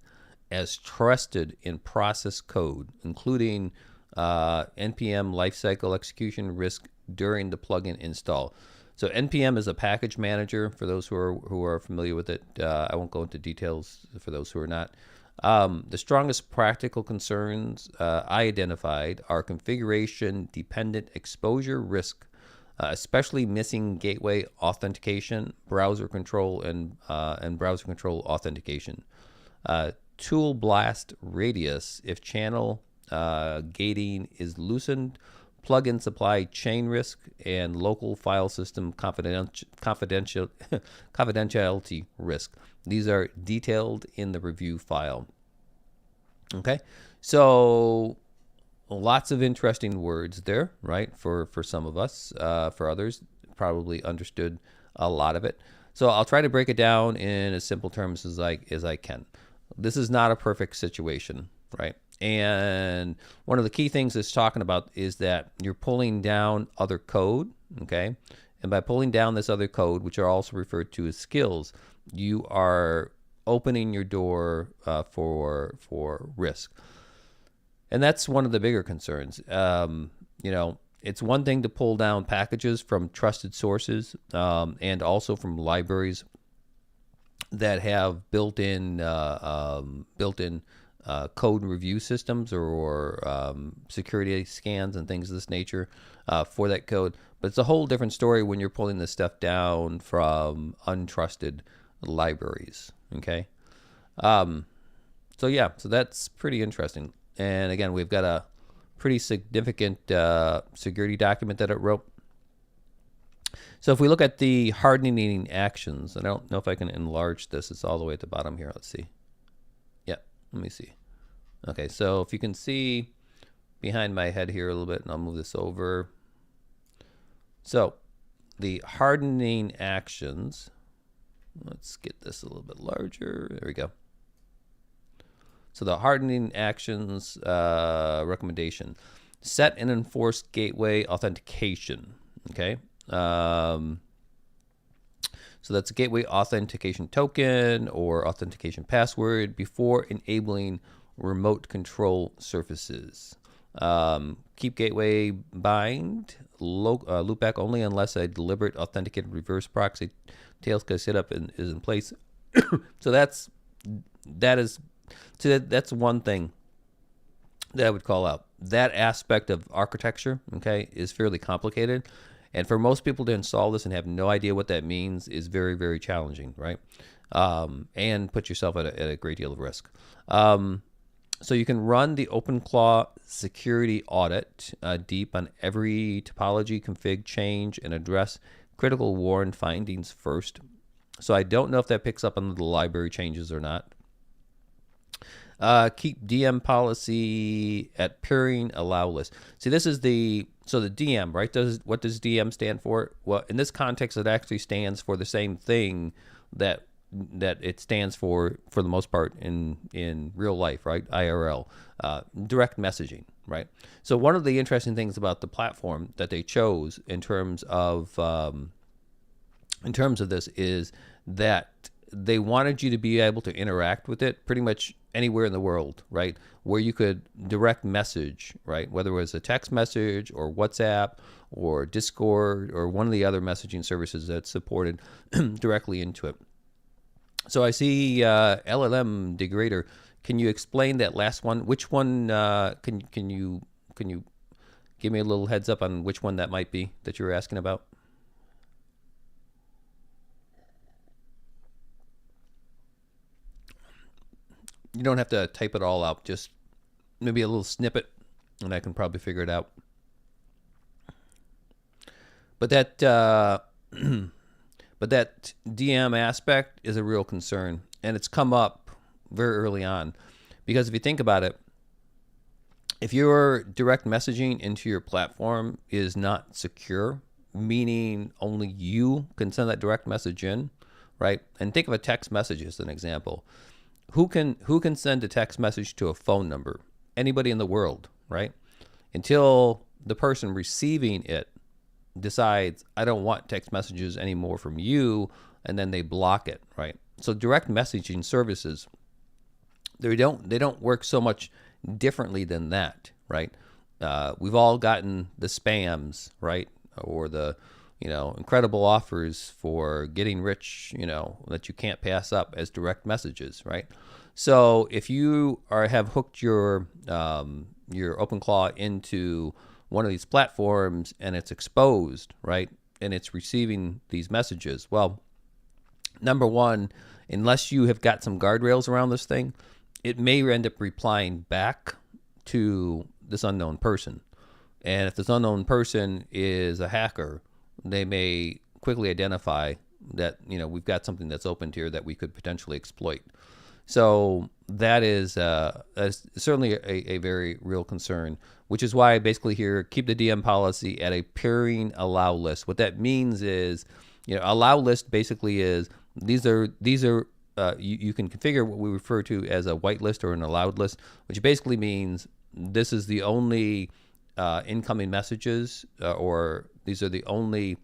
as trusted in process code, including NPM lifecycle execution risk during the plugin install. So NPM is a package manager for those who are familiar with it. I won't go into details for those who are not. The strongest practical concerns I identified are configuration-dependent exposure risk, especially missing gateway authentication, browser control, and browser control authentication. Tool blast radius if channel gating is loosened, plugin supply chain risk, and local file system confidentiality risk. These are detailed in the review file. Okay, so lots of interesting words there, right? For some of us, for others, probably understood a lot of it. So I'll try to break it down in as simple terms as I can. This is not a perfect situation, right? And one of the key things it's talking about is that you're pulling down other code, okay? And by pulling down this other code, which are also referred to as skills, you are opening your door for risk. And that's one of the bigger concerns. It's one thing to pull down packages from trusted sources and also from libraries that have built-in code review systems or security scans and things of this nature for that code. But it's a whole different story when you're pulling this stuff down from untrusted libraries. Okay. So that's pretty interesting. And again, we've got a pretty significant security document that it wrote. So if we look at the hardening actions, and I don't know if I can enlarge this. It's all the way at the bottom here. Let's see. Yeah, let me see. Okay, so if you can see behind my head here a little bit, and I'll move this over. So the hardening actions, let's get this a little bit larger. There we go. So the hardening actions recommendation, set and enforce gateway authentication. Okay. So that's a gateway authentication token or authentication password before enabling remote control surfaces. Keep gateway bind loopback only unless a deliberate authenticated reverse proxy tailscale setup is in place. So that's one thing that I would call out. That aspect of architecture, okay, is fairly complicated. And for most people to install this and have no idea what that means is very, very challenging, right? And put yourself at a great deal of risk. So you can run the OpenClaw security audit deep on every topology, config change, and address critical warn findings first. So I don't know if that picks up on the library changes or not. Keep DM policy at pairing allow list. See, this is the DM, right? What does DM stand for? Well, in this context, it actually stands for the same thing that it stands for the most part in real life, right? IRL, direct messaging, right? So one of the interesting things about the platform that they chose in terms of this is that they wanted you to be able to interact with it pretty much anywhere in the world, right? Where you could direct message, right? Whether it was a text message or WhatsApp or Discord or one of the other messaging services that's supported directly into it. So I see LLM degrader. Can you explain that last one? Which one? Can you give me a little heads up on which one that might be that you were asking about? You don't have to type it all out. Just maybe a little snippet, and I can probably figure it out. But that but that DM aspect is a real concern, and it's come up very early on, because if you think about it, if your direct messaging into your platform is not secure, meaning only you can send that direct message in, right? And think of a text message as an example. Who can send a text message to a phone number? Anybody in the world, right? Until the person receiving it decides, I don't want text messages anymore from you, and then they block it, right? So direct messaging services, they don't work so much differently than that, right? We've all gotten the spams, right? Or the, incredible offers for getting rich, that you can't pass up as direct messages, right? So if you have hooked your OpenClaw into one of these platforms and it's exposed, right, and it's receiving these messages, well, number one, unless you have got some guardrails around this thing, it may end up replying back to this unknown person. And if this unknown person is a hacker, they may quickly identify that, we've got something that's opened here that we could potentially exploit. So that is certainly a very real concern, which is why I basically here keep the DM policy at a pairing allow list. What that means is, allow list basically is these are you can configure what we refer to as a whitelist or an allowed list, which basically means this is the only incoming messages, or these are the only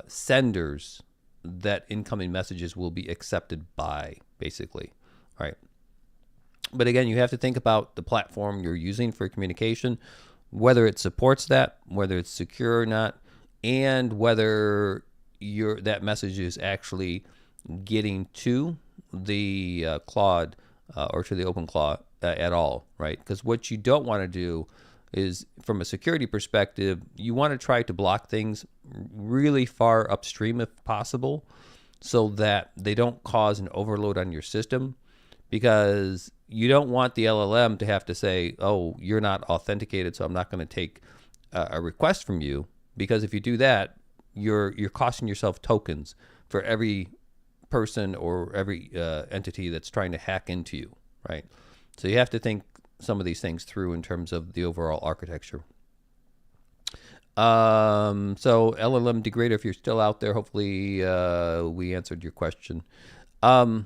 senders that incoming messages will be accepted by, basically, right? But again, you have to think about the platform you're using for communication, whether it supports that, whether it's secure or not, and whether that message is actually getting to the Claude or to the OpenClaw at all, right? Because what you don't want to do is, from a security perspective, you want to try to block things really far upstream if possible, so that they don't cause an overload on your system, because you don't want the LLM to have to say, oh, you're not authenticated, so I'm not going to take a request from you, because if you do that, you're costing yourself tokens for every person or every entity that's trying to hack into you, right? So you have to think some of these things through in terms of the overall architecture. So LLM degrader, if you're still out there, hopefully we answered your question. We've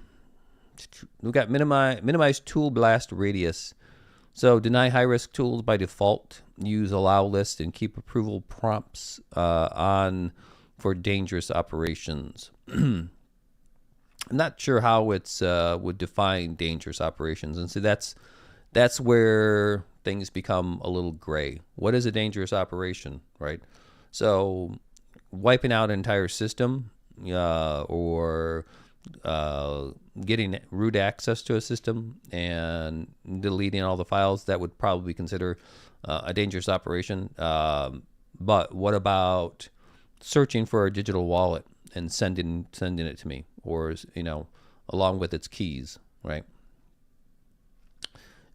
got minimize tool blast radius. So deny high risk tools by default. Use allow list and keep approval prompts on for dangerous operations. I'm not sure how it's would define dangerous operations, and so that's where things become a little gray. What is a dangerous operation, right? So wiping out an entire system, or getting root access to a system and deleting all the files, that would probably be considered a dangerous operation. But what about searching for a digital wallet and sending it to me, or along with its keys, right?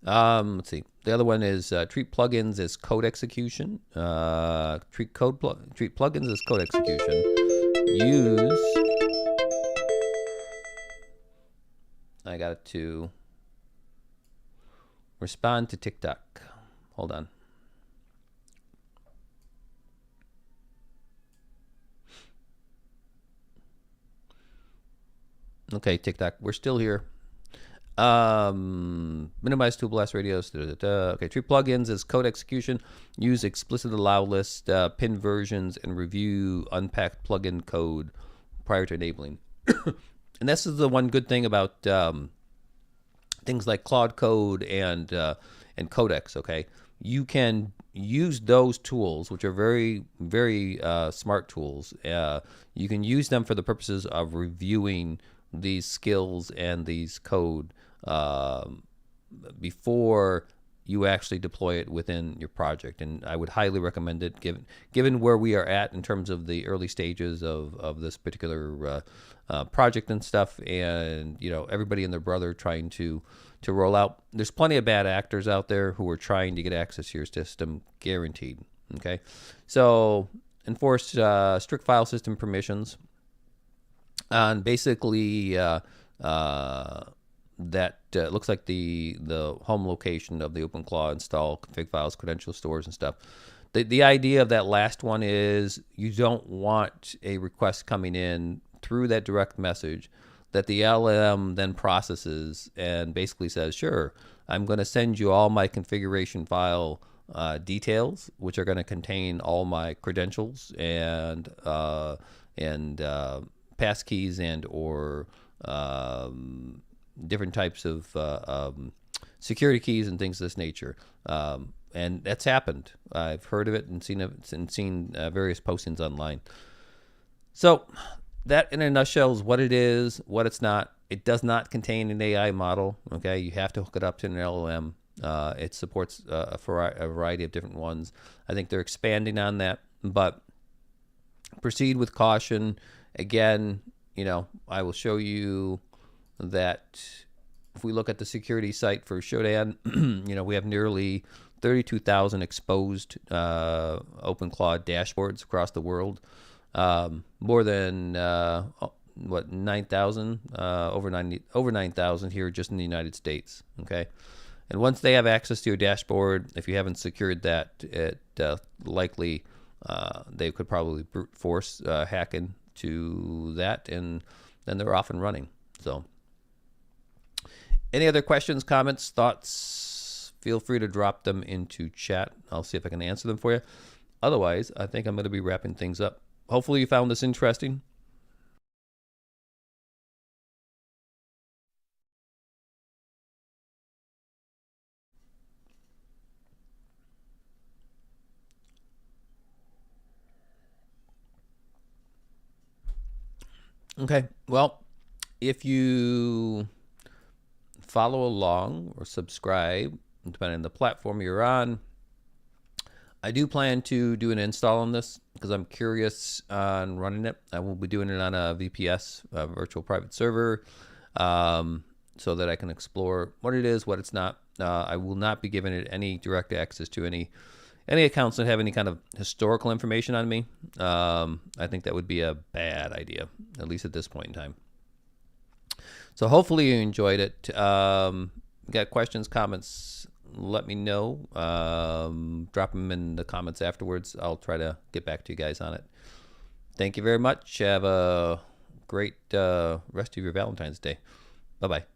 Let's see. The other one is treat plugins as code execution. Treat plugins as code execution. I got to respond to TikTok. Hold on. Okay, TikTok, we're still here. Minimize tool blast radios. Okay, treat plugins as code execution. Use explicit allow list, pin versions, and review unpacked plugin code prior to enabling. And this is the one good thing about things like Claude Code and Codex. Okay, you can use those tools, which are very, very smart tools. You can use them for the purposes of reviewing these skills and these code before you actually deploy it within your project. And I would highly recommend it, given where we are at in terms of the early stages of this particular project and stuff, and everybody and their brother trying to roll out. There's plenty of bad actors out there who are trying to get access to your system, guaranteed. Okay, so enforce strict file system permissions on basically that looks like the home location of the OpenClaw install, config files, credential stores, and stuff. The idea of that last one is you don't want a request coming in through that direct message that the LLM then processes and basically says, sure, I'm going to send you all my configuration file details, which are going to contain all my credentials and passkeys and or different types of security keys and things of this nature. And that's happened. I've heard of it and seen various postings online. So that in a nutshell is what it is, what it's not. It does not contain an AI model. Okay, you have to hook it up to an LLM. It supports a variety of different ones. I think they're expanding on that, but proceed with caution. Again, I will show you that if we look at the security site for Shodan, we have nearly 32,000 exposed OpenClaw dashboards across the world. More than 9,000, over 9,000 here just in the United States. Okay, and once they have access to your dashboard, if you haven't secured that, it likely they could probably brute force hack into that, and then they're off and running. So, any other questions, comments, thoughts? Feel free to drop them into chat. I'll see if I can answer them for you. Otherwise, I think I'm going to be wrapping things up. Hopefully you found this interesting. Okay, well, if you follow along or subscribe, depending on the platform you're on, I do plan to do an install on this because I'm curious on running it. I will be doing it on a VPS, a virtual private server, so that I can explore what it is, what it's not. I will not be giving it any direct access to any accounts that have any kind of historical information on me. I think that would be a bad idea, at least at this point in time. So hopefully you enjoyed it. Got questions, comments, let me know. Drop them in the comments afterwards. I'll try to get back to you guys on it. Thank you very much. Have a great rest of your Valentine's Day. Bye-bye.